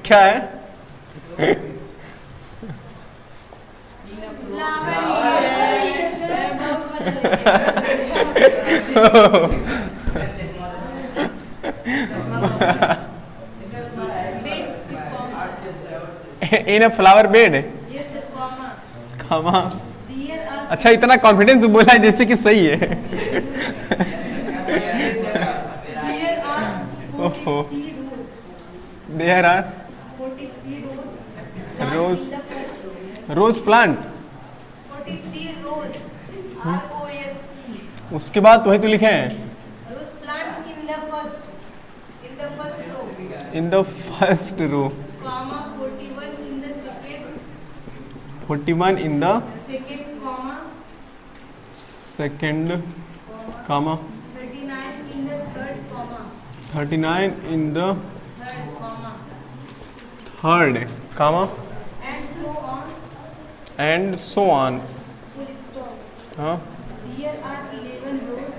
क्या है? इन अ फ्लावर बेड, कॉमा। अच्छा इतना कॉन्फिडेंस बोला है जैसे कि सही है। ओहो, देयर आर रोज प्लांट। उसके बाद वही तो लिखे हैं in the first row, 41 in the second comma, 39 in the third comma and so on, and so on. full stop. हाँ, Here are 11 rows,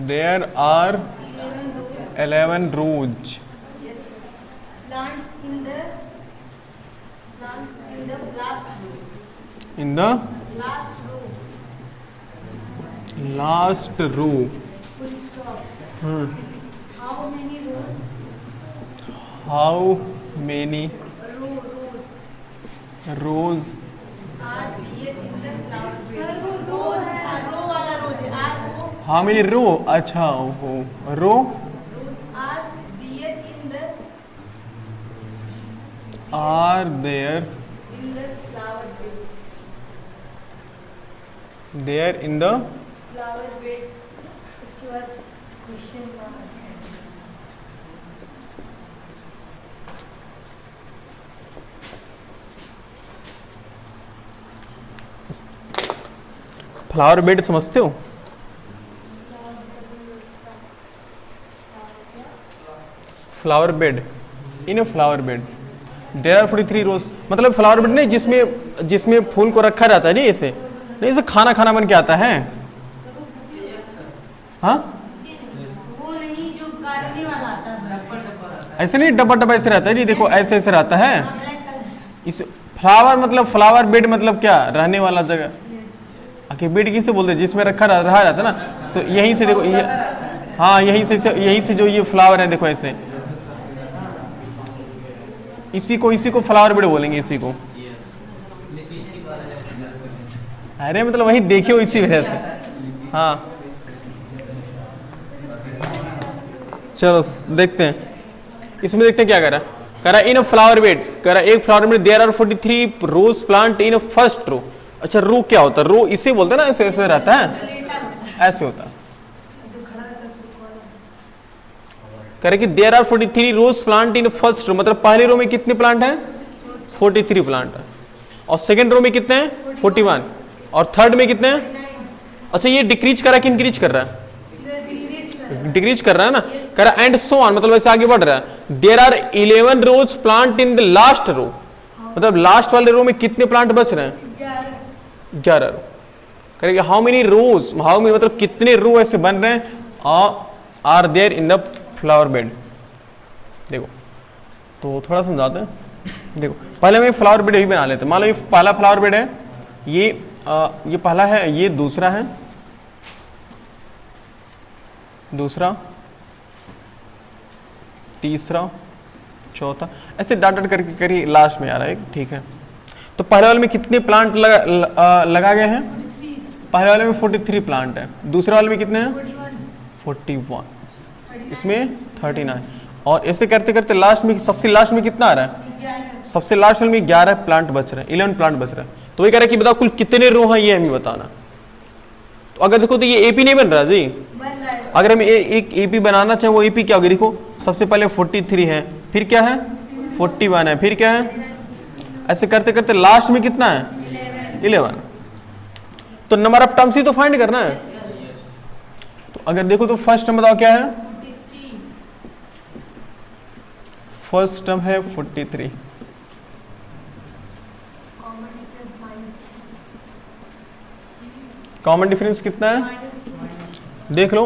there are 11 rows. 11 rows Yes. Plants in the last row. In the Last row. Last row. Full stop. हाँ, How many rows? How many Rows rows are here in the flower bed. Row वाला रोज है. Are how many row, अच्छा हो row rows are there in the are there flower bed. There in the Flower bed. उसके बाद question mark. Flower bed समझते हो? Flower bed, in a flower bed there are 43 rows, मतलब flower bed नहीं जिसमें जिसमें फूल को रखा जाता है नहीं, ऐसे नहीं, ऐसे खाना खाना बन के आता है। हाँ, वो नहीं जो गाड़ने वाला आता है. ऐसे नहीं, डब्बा डब्बा ऐसे रहता है जी, देखो ऐसे ऐसे रहता है। Black colour. इस फ्लावर मतलब फ्लावर बेड मतलब क्या, रहने वाला जगह। आखिर बेड किसे बोलते हैं, जिसमें रहा रहता है ना, तो यहीं से देखो ये, हाँ यहीं से जो ये फ्लावर है देखो ऐसे, इसी को फ्लावर बेड बोलेंगे, इसी को। अरे मतलब वही देखे हो इसी वजह से। हाँ चलो देखते हैं, इसमें देखते हैं क्या कह रहा इन अ फ्लावर बेड, कह रहा एक flower bed there are 43 rows plant in a first row. अच्छा रो क्या होता है, रो इसे बोलते हैं ना, ऐसे ऐसे रहता है, ऐसे होता है। कह रहे कि there are 43 rows plant in first row, मतलब पहले रो में कितने प्लांट हैं, 43 प्लांट है, और सेकंड रो में कितने हैं, 41, और थर्ड में कितने हैं। अच्छा ये डिक्रीज कर रहा है कि इंक्रीज कर रहा है, डिक्रीज कर रहा है ना, कह रहा एंड सो ऑन, मतलब ऐसे आगे बढ़ रहा है। There are 11 rows plant in the last row, मतलब लास्ट वाले रो में कितने प्लांट बच रहे हैं, 11 रो। करेंगे how many rows, how many मतलब कितने रो ऐसे बन रहे हैं are there in the flower bed. देखो तो थोड़ा समझाते हैं, देखो पहले मैं फ्लावर बेड भी बना लेते हैं। मान लो ये पहला फ्लावर बेड है, ये पहला है, ये दूसरा है, दूसरा, तीसरा, चौथा, ऐसे डाट डाट करके करिए, लास्ट में आ रहा है, ठीक है। तो पहले वाले में कितने प्लांट लगा गए हैं, पहले वाले में 43 प्लांट है, दूसरे वाले में कितने हैं 41, इसमें 39, और ऐसे करते करते लास्ट में, सबसे लास्ट में कितना आ रहा है, सबसे लास्ट वाले में 11 प्लांट बच रहे हैं, 11 प्लांट बच रहे हैं। तो ये कह रहा है कि बताओ कुल कितने रो हैं, ये हमें बताना। तो अगर देखो तो ये एपी नहीं बन रहा जी, अगर हम एक एपी बनाना चाहें, वो एपी क्या होगी, देखो सबसे पहले 43 है, फिर क्या है 41 है, फिर क्या है, ऐसे करते करते लास्ट में कितना है 11। तो नंबर ऑफ टर्म्स ही तो फाइंड करना है। तो अगर देखो तो फर्स्ट टर्म बताओ क्या है, फर्स्ट टर्म है 43, कॉमन डिफरेंस कितना है, देख लो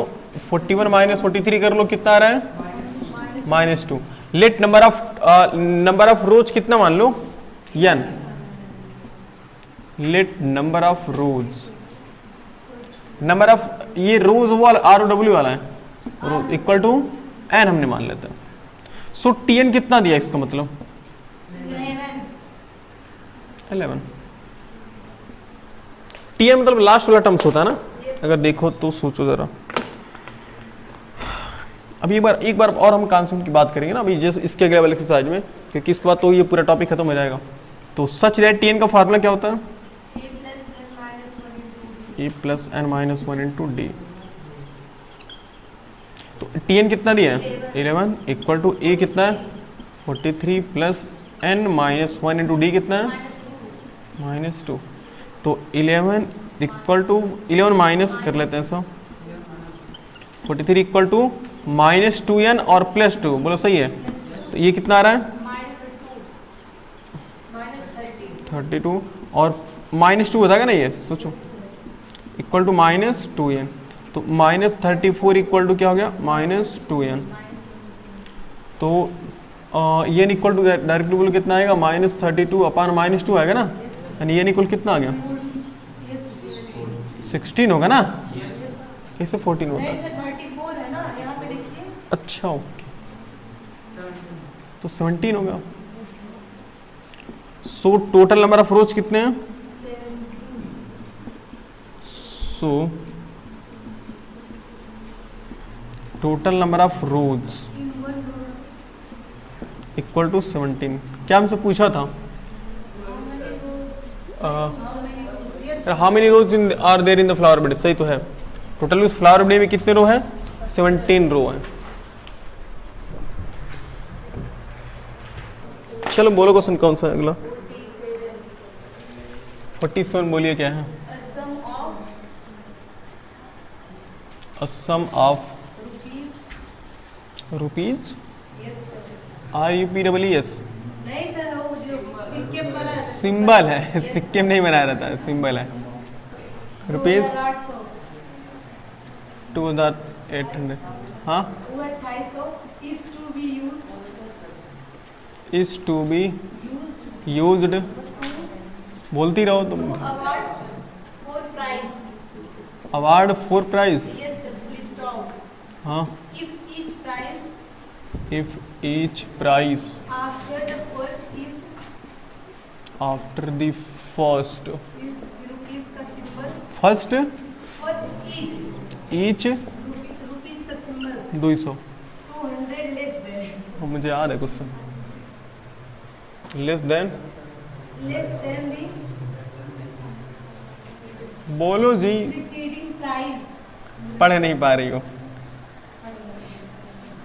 41 माइनस 43 कर लो, कितना आ रहा है -2। लेट नंबर ऑफ रोज कितना मान लो n, late number of rose, number of ये रोज वो ROW वाला है, रोज इक्वल टू n हमने मान लेते हैं। सो Tn कितना दिया, इसका मतलब 11। Tn मतलब लास्ट वाला टर्म्स होता है ना, अगर देखो तो सोचो जरा। अभी एक बार और हम कॉन्सेप्ट की बात करेंगे ना, अभी जैसे इसके अगले वाले एक्सरसाइज में, क्योंकि इसके बाद तो ये पूरा टॉपिक खत्म हो जाएगा। तो सच दैट Tn का फार्मूला क्या होता है, a plus n minus 1 into D. तो Tn कितना दिया है 11 इक्वल टू a कितना है 43 plus n minus 1 into D कितना है -2। तो 11 इक्वल टू 11 माइनस कर लेते हैं सब, 43 इक्वल टू -2n और +2, बोलो सही है। तो ये कितना आ रहा है 32 और -2 हो जाएगा ना, ये सोचो इक्वल टू -2n, तो -34 इक्वल टू क्या हो गया, -2n। तो n इक्वल टू डायरेक्टली बोलो कितना आएगा, -32 अपान -2 आएगा ना, यानी n इक्वल कितना आ गया, 16 होगा ना, कैसे 14 होता है, 34 है ना यहाँ पे देखिए। अच्छा ओके, तो 17 होगा। So total number of rows कितने हैं, so total number of rows equal to 17। क्या हमसे पूछा था, how many rows in are there in the flower bed, सही तो है। टोटल इस फ्लावर बेड में कितने रो हैं, 17 रो हैं। चलो बोलो क्वेश्चन कौन सा है अगला, 47 बोलिए क्या है, a sum of rupees RUPEES नहीं सर, वो जो सिक्के पर है, सिंबल है, सिक्के में नहीं बनाया रहता है, सिंबल है। रुपीज 2800, हाँ, वो 2800 is to be used is to be used, बोलती रहो तुम। award for prize, award for prize, yes sir, please stop, हाँ, if each prize if each price after the first is after the first, rupees का symbol, first first each each rupees का symbol 200, 200 less than मुझे याद है question, less than, the बोलो जी, preceding price, पढ़ नहीं पा रही हो,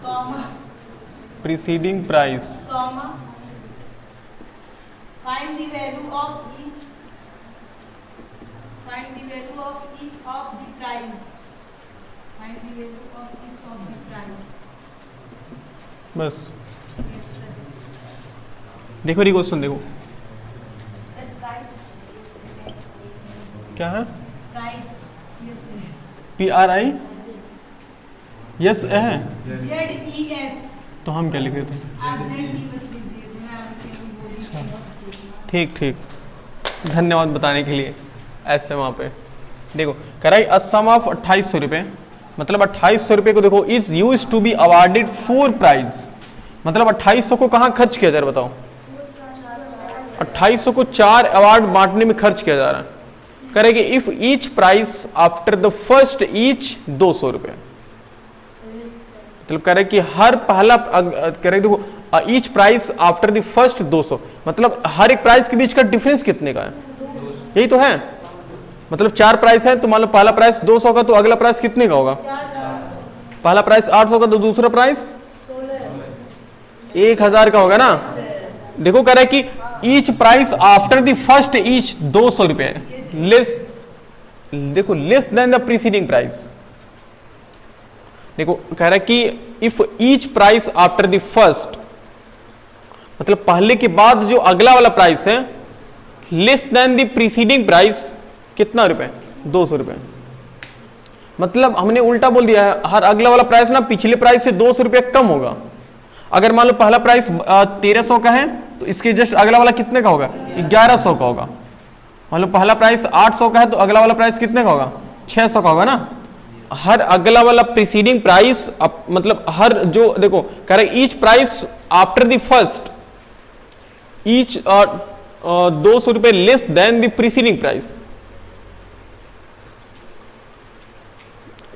comma preceding price, comma find the value of each of the price, find the value of each of the price, बस देखो ये क्वेश्चन देखो the price, क्या है, price, yes PRI, यस है, ZES, तो हम क्या लिख रहे थे, आप ZE बस लिख दिए, मैं आपके लिए बोली। ठीक ठीक, धन्यवाद बताने के लिए। ऐसे वहाँ पे देखो कह रहा है सम ऑफ 2800 रुपये, मतलब 2800 रुपये को देखो is use to be awarded for prize, मतलब 2800 को कहाँ खर्च किया जा रहा है बताओ, 2800 को 4 अवार्ड बांटने में खर्च किया जा रहा है। करेंगे if each price after the first each 200 रुपये, मतलब कह रहे कि हर पहला कह रहे देखो each price after the first 200, मतलब हर एक प्राइस के बीच का डिफरेंस कितने का है, यही तो है। मतलब 4 प्राइस है तो मान लो पहला प्राइस 200 का, तो अगला प्राइस कितने का होगा, पहला प्राइस 800 का, तो दूसरा प्राइस 1000 का होगा ना। देखो कह रहा है कि each price after the first each 200 रुपए लेस, देखो less than the preceding price. देखो कह रहा है कि if each price after the first, मतलब पहले के बाद जो अगला वाला प्राइस है, less than the preceding price कितना रुपए, 200 रुपए। मतलब हमने उल्टा बोल दिया है, हर अगला वाला प्राइस ना पिछले प्राइस से 200 रुपए कम होगा। अगर मान लो पहला प्राइस 1300 का है तो इसके जस्ट अगला वाला कितने का होगा, 1100 का होगा। मान लो पहला प्राइस 800 का है तो अगला वाला प्राइस कितने का होगा, 600 का होगा ना। हर अगला वाला प्रीसीडिंग प्राइस मतलब हर जो देखो कह रहे each price after the first each 200 रुपए less than the preceding price.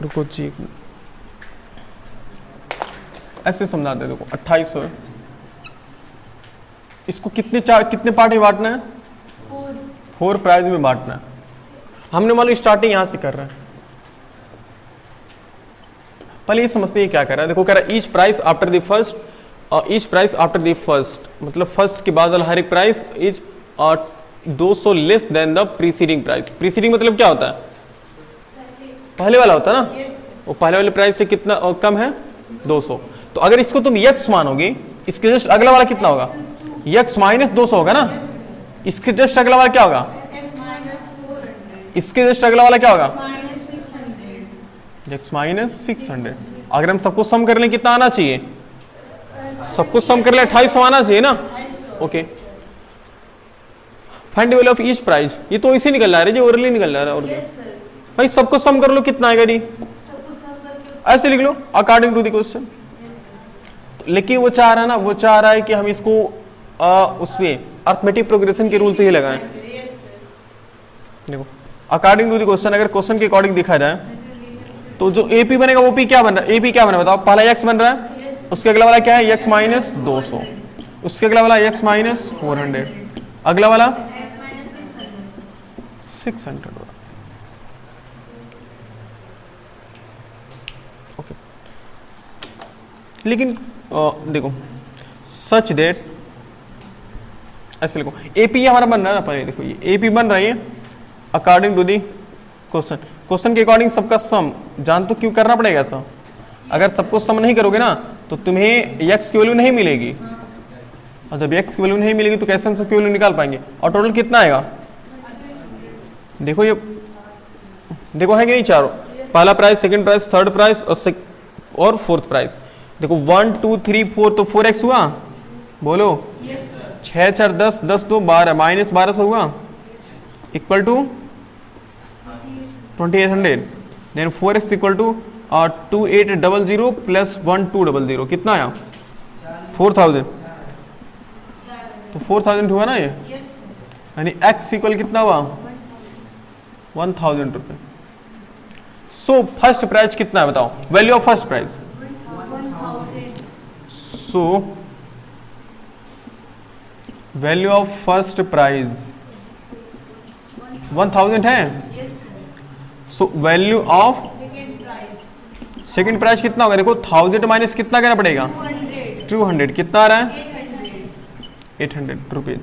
रुको जी ऐसे समझा दे, देखो 2800 है, इसको कितने पार्ट में बांटना है, 4 प्राइज में बांटना है। हमने मान लो स्टार्टिंग यहां से कर रहे हैं, पहले ये समझते हैं क्या कर रहा है। देखो कह रहा है each price after the first, each price after the first, मतलब फर्स्ट के बाद वाला हर एक price is 200 less than the preceding price. Preceding मतलब क्या होता है, पहले वाला होता है ना, वो पहले वाले प्राइस से कितना कम है, 200। तो अगर इसको तुम यक्स मानोगे, इसके जस्ट अगला वाला कितना होगा, यक्स माइनस 200 होगा ना। इसके जस्ट अगला वाला क्या होगा? इसके जस्ट अगला वाला क्या होगा? x minus 600। अगर हम सबको सम कर लें कितना आना चाहिए? सबको सम कर ले 2800 आना चाहिए ना। Okay, find value of each price. ये तो इसी निकल रहा है जो ओरली निकल रहा है। और भाई सबको सम कर लो, कितना आएगा जी? ऐसे लिख लो अकॉर्डिंग टू द क्वेश्चन। लेकिन वो चाह रहा है ना, वो चाह रहा है कि हम इसको उसमें अर्थमेटिक प्रोग्रेशन के रूल से ही लगाएं। देखो अकॉर्डिंग टू द क्वेश्चन, अगर क्वेश्चन के अकॉर्डिंग देखा जाए तो जो एपी बनेगा वो पी क्या बन रहा है? एपी क्या बना बताओ? पहला एक्स बन रहा है, उसके अगला वाला क्या है? एक्स माइनस 200, उसके अगला वाला एक्स माइनस 400, अगला वाला 600। ओके, लेकिन देखो सच डेट ऐसे लिखो, एपी हमारा बन रहा है ना। पहले देखो ये एपी बन रही है according to the question. Question के अकॉर्डिंग सबका सम जान तो क्यों करना पड़ेगा सर? अगर सबको सम नहीं करोगे ना तो तुम्हें x की वैल्यू नहीं मिलेगी, और जब x की वैल्यू नहीं मिलेगी तो कैसे हम सबकी वैल्यू निकाल पाएंगे? और टोटल कितना आएगा? देखो ये देखो है कि नहीं चारों? पहला price, second price, third price और फोर्थ प्राइस। देखो 1 2 3 4 तो 4x हुआ, बोलो 6 4 10 10 2 12 माइनस 1200 हुआ equal to 2800। Then 4x equal to 2800 plus 1200 कितना आया? 4000। तो 4000 हुआ ना ये, यानी x इक्वल कितना हुआ? 1000 रुपये। सो फर्स्ट प्राइस कितना है बताओ? Value of first price. So value of first prize 1000 है। So value of second price कितना होगा? देखो 1000 माइनस कितना करना पड़ेगा? 200। कितना आ रहा है? 800 rupees.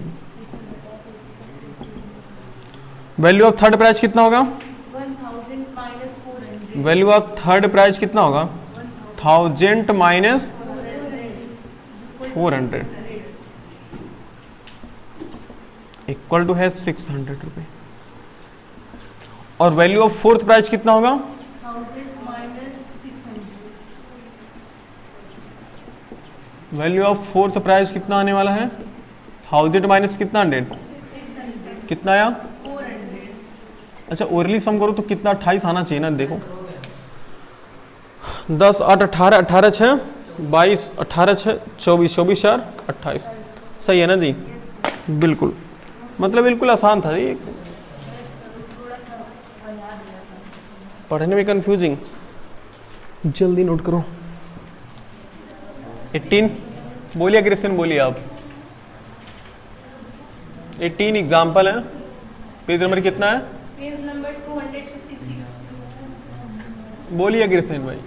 Value of third price कितना होगा? 1000 minus 400। Value of third price कितना होगा? 1000 माइनस 400 इक्वल टू है 600 रुपये। और वैल्यू ऑफ फोर्थ प्राइस कितना होगा? 1000 minus 600। Value of fourth price कितना आने वाला है? 1000 माइनस कितना 100? 600। कितना आया? 400। अच्छा ओरली सम करो तो कितना? 28 आना चाहिए ना। देखो 10 8 18 18 6 22 18 6 24 24 4 28। सही है ना जी? बिल्कुल, मतलब बिल्कुल आसान था जी। पढ़ने में कंफ्यूजिंग, जल्दी नोट करो। 18 बोलिए, क्रिश्चियन बोलिए आप। 18 एग्जाम्पल है। पेज नंबर कितना है? Page number 256। बोलिए क्रिश्चियन भाई।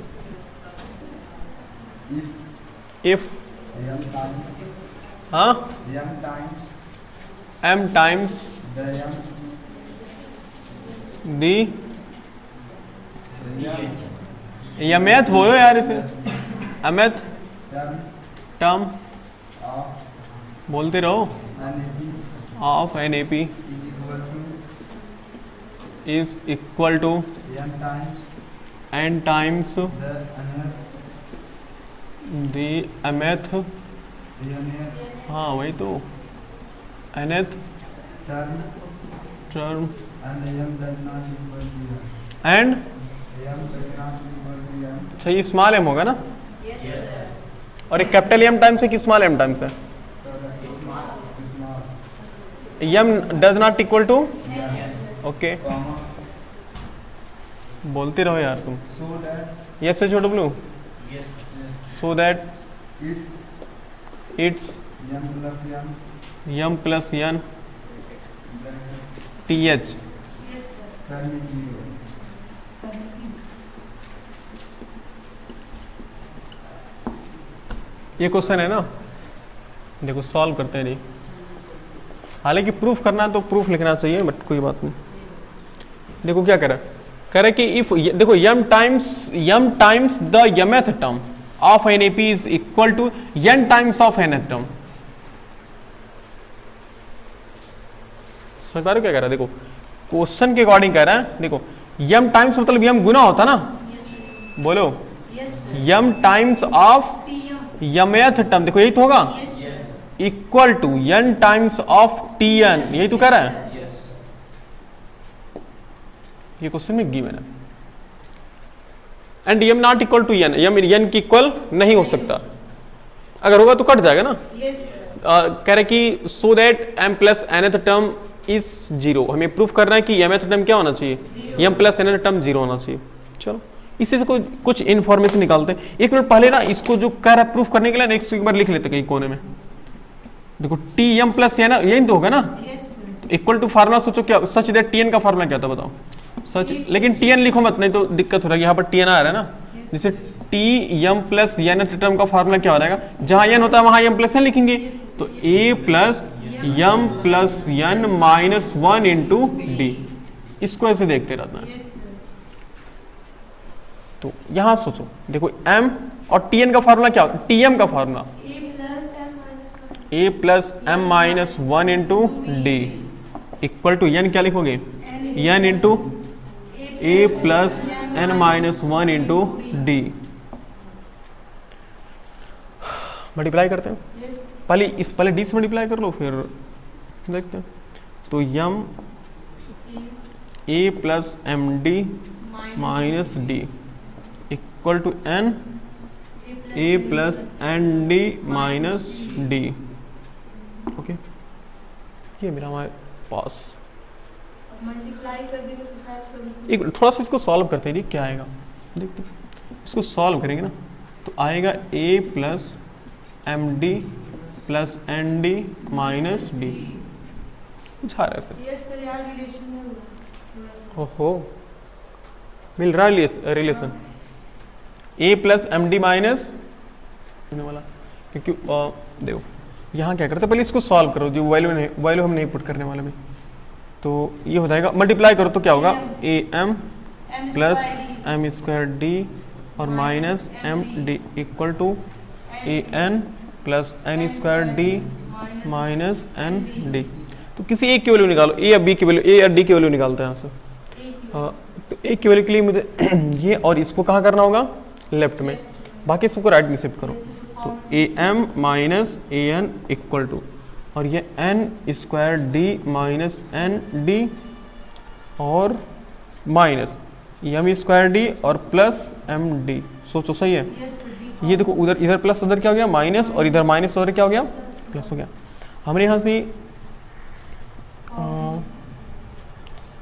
इफ हाँ m टाइम्स दी यमेथ बोलो यार इसे। अमेथ टर्म बोलते रहो। Of N A P is equal to n times the a mth. हाँ वही तो, nth टर्म एंड अच्छा ये स्मॉल एम होगा ना? और एक कैपिटल एम टाइम्स है कि स्मॉल एम टाइम्स है? M does not equal to. Okay बोलते रहो यार तुम। यस है छोटू blue. So that it's M plus N T H. ये क्वेश्चन है ना, देखो सॉल्व करते हैं जी। हालांकि प्रूफ करना है तो प्रूफ लिखना चाहिए, बट कोई बात नहीं। देखो क्या कह रहा है कि इफ देखो m times the mth term of N A P is equal to n times of nth term. समझ पा रहे हो क्या कह रहा है? देखो क्वेश्चन के अकॉर्डिंग कह रहा है, देखो यम टाइम्स मतलब यम गुना होता ना, बोलो M times of mth term, देखो यही तो होगा, equal to n times of tn, यही तो कह रहा है, ये क्वेश्चन में गिवन है। And M not equal to n, M n की इक्वल नहीं हो सकता, अगर होगा तो कट जाएगा ना। कह रहे कि so that m plus nth term is zero, हमें प्रूफ करना है कि mth टर्म क्या होना चाहिए, m plus nth term zero होना चाहिए। चलो इससे से कुछ इन्फॉर्मेशन निकालते हैं। एक मिनट पहले ना इसको जो कह रहा है प्रूफ करने के लिए नेक्स्ट एक बार लिख लेते कहीं कोने में। देखो टी एम प्लस एन यही तो होगा ना, इक्वल टू फार्मूला सोचो क्या, सच दैट टी एन का फार्मूला क्या था बताओ, सच, लेकिन टी एन लिखो मत नहीं तो दिक्कत हो रहा है, यहाँ पर टी एन आ रहा है ना, जैसे T M plus N term का फार्मूला क्या हो रहेगा, जहां एन होता है वहां एम प्लस एन लिखेंगे, तो A plus M plus N minus one into D, इसको ऐसे देखते रहना है। तो यहां सोचो देखो m और tn का फार्मूला क्या, tm का formula a plus M minus one into D equal to n क्या लिखोगे, n into a plus N minus one into D. Multiply करते हैं, पहले d से मल्टीप्लाई कर लो फिर देखते हैं। तो m a plus M D minus D equal to n a plus N D minus D. Okay, ये मेरा हमारे पास मल्टीप्लाई कर देंगे तो शायद एक थोड़ा सा इसको सॉल्व करते हैं जी, क्या आएगा देखते हैं। इसको सॉल्व करेंगे ना तो आएगा a plus M D plus N D minus D, कुछ आ रहा है यस सर, यार रिलेशन में ओहो मिल रहा है relation, a plus M D minus वाला, क्योंकि देखो यहाँ क्या करते हैं, पहले इसको सॉल्व करो, जो वैल्यू हम नहीं पुट करने वाले में, तो ये हो जाएगा, मल्टीप्लाई करो तो क्या होगा, A M plus M square D और minus M D equal to A N plus N square D minus N D. तो किसी एक की वैल्यू निकालो, ए या बी की वैल्यू, ए या डी की वैल्यू निकालते हैं यहाँ से। तो ए की वैल्यू के लिए मुझे ये और इसको कहाँ करना होगा, लेफ्ट में, बाकी सबको राइट में शिफ्ट करो। तो A M minus A N equal to, और ये N square D minus N D और माइनस एम स्क्वायर डी और प्लस एम डी, सोचो सही है। ये देखो उधर इधर प्लस उधर क्या हो गया माइनस, और इधर माइनस और क्या हो गया प्लस हो गया। हमने यहाँ से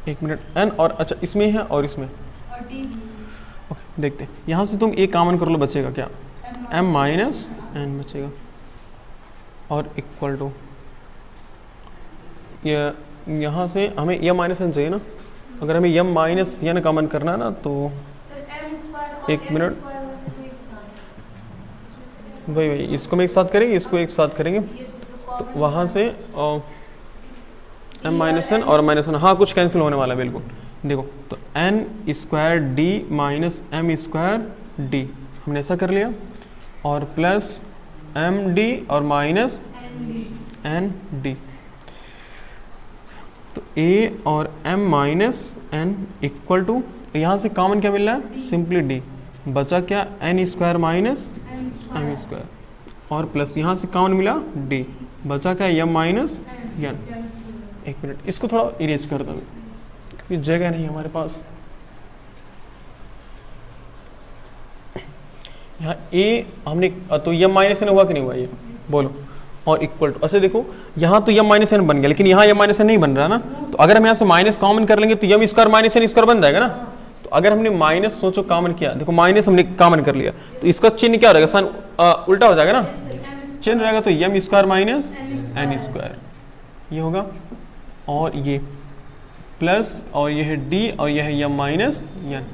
एक मिनट एन और अच्छा इसमें है और इसमें ओके, देखते हैं यहाँ से तुम एक कॉमन कर लो, बचेगा क्या, m माइनस एन बचेगा और इक्वल टू ये, यहाँ से हमें m माइनस एन चाहिए ना, अगर हमें m माइनस एन कॉमन करना है ना तो एक मिनट, वही इसको हम एक साथ करेंगे, इसको एक साथ करेंगे, तो वहाँ से m माइनस एन और माइनस एन, हाँ कुछ कैंसिल होने वाला है बिल्कुल। देखो तो N square D minus M square D हमने ऐसा कर लिया, और प्लस एम डी और माइनस एन डी, तो ए और m minus N equal to, यहाँ से कॉमन क्या मिल रहा है, सिंपली डी, बचा क्या N square minus M square, और प्लस यहाँ से कॉमन मिला डी, बचा क्या m माइनस एन। एक मिनट इसको थोड़ा इरेज कर दो क्योंकि जगह नहीं हमारे पास। यहाँ ए हमने तो m माइनस एन हुआ कि नहीं हुआ ये बोलो, और इक्वल टू, अच्छा देखो यहाँ तो m माइनस एन बन गया, लेकिन यहाँ m माइनस एन नहीं बन रहा ना, तो अगर हम यहाँ से माइनस कॉमन कर लेंगे तो m square minus N square बन जाएगा ना। तो अगर हमने माइनस सोचो कॉमन किया, देखो माइनस हमने कॉमन कर लिया, तो इसका चिन्ह क्या हो जाएगा, सन उल्टा हो जाएगा ना, चिन्ह रहेगा तो m square minus N square ये होगा, और ये प्लस और ये है d और ये है m माइनस एन।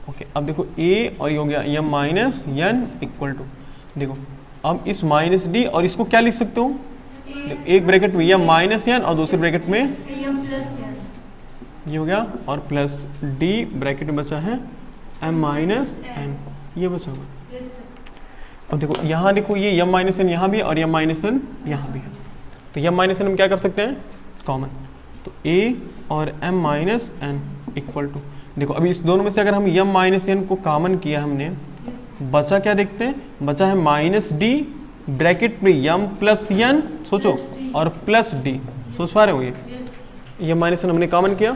ओके अब देखो a और ये हो गया m minus N equal to, देखो अब इस माइनस d और इसको क्या लिख सकते हो, एक ब्रैकेट में m माइनस एन और दूसरे ब्रैकेट में ये हो गया, और प्लस d ब्रैकेट में बचा है m माइनस एन, ये बचा हुआ। अब देखो यहाँ देखो ये m माइनस एन यहाँ भी और m माइनस एन यहाँ भी है, तो m माइनस एन हम क्या कर सकते हैं कॉमन, तो a और m minus N equal to, देखो अभी इस दोनों में से अगर हम m माइनस एन को कॉमन किया हमने, बचा क्या देखते हैं, बचा है माइनस डी ब्रैकेट में m प्लस एन, सोचो, और प्लस डी, सोच पा रहे हो ये माइनस एन हमने कॉमन किया,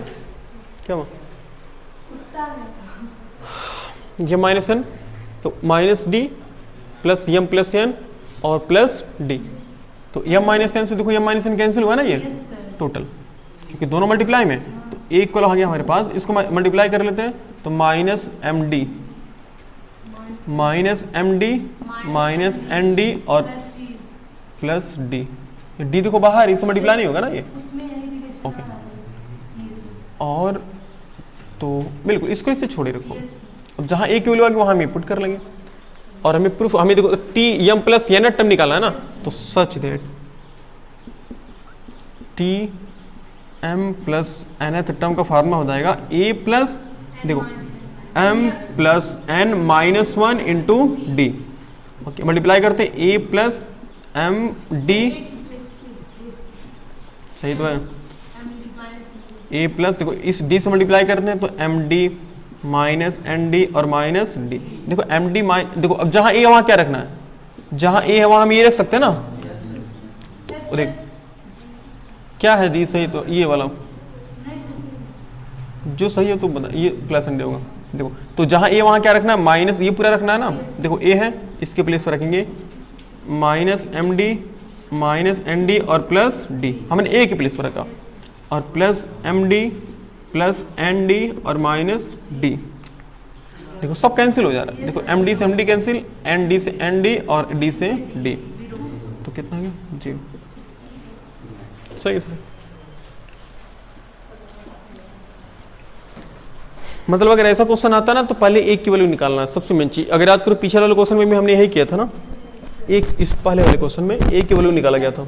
क्या हुआ कुत्ता है ये माइनस एन, तो minus d plus M plus n और प्लस डी, तो एम माइनस एन से देखो एम माइनस एन कैंसिल हुआ ना ये टोटल, क्योंकि दोनों मल्टीप्लाई में, तो एक वाला आ गया हमारे पास, इसको मल्टीप्लाई कर लेते हैं, तो minus M D minus N D और प्लस डी, डी देखो बाहर, इससे मल्टीप्लाई नहीं होगा ना ये, ओके। और तो बिल्कुल इसको इससे छोड़े रखो, अब जहाँ ए की वैल्यू आ गई वहाँ हम पुट कर लेंगे, और हमें प्रूफ, हमें देखो t M plus N term निकालना है ना, तो such that t M plus N term का फार्मूला हो जाएगा ए प्लस, देखो m plus N minus one into d, okay, multiply करते हैं ए प्लस एम डी, सही तो है, ए प्लस देखो इस डी से मल्टीप्लाई करते हैं तो m D minus N D और माइनस डी, देखो एम डी देखो अब जहाँ ए वहाँ क्या रखना है, जहाँ ए है वहाँ हम ये रख सकते हैं ना, तो देख क्या है जी सही, तो ये वाला जो सही है तो बता, ये प्लस एन डी होगा, देखो तो जहाँ ए वहाँ क्या रखना है, माइनस ये पूरा रखना है ना, देखो ए है इसके प्लेस पर रखेंगे minus M D minus N D और प्लस डी, हमने ए के प्लेस पर रखा, और plus M D plus N D और माइनस डी, देखो सब कैंसिल हो जा रहा है, देखो एम डी से m d cancel, n d से एन डी और डी से डी, तो कितना आ गया 0, सही था। मतलब अगर ऐसा क्वेश्चन आता ना तो पहले एक की वैल्यू निकालना है, सबसे मेन चीज, अगर याद करो पिछले वाले क्वेश्चन में भी हमने यही किया था ना, एक इस पहले वाले क्वेश्चन में एक की वैल्यू निकाला गया था,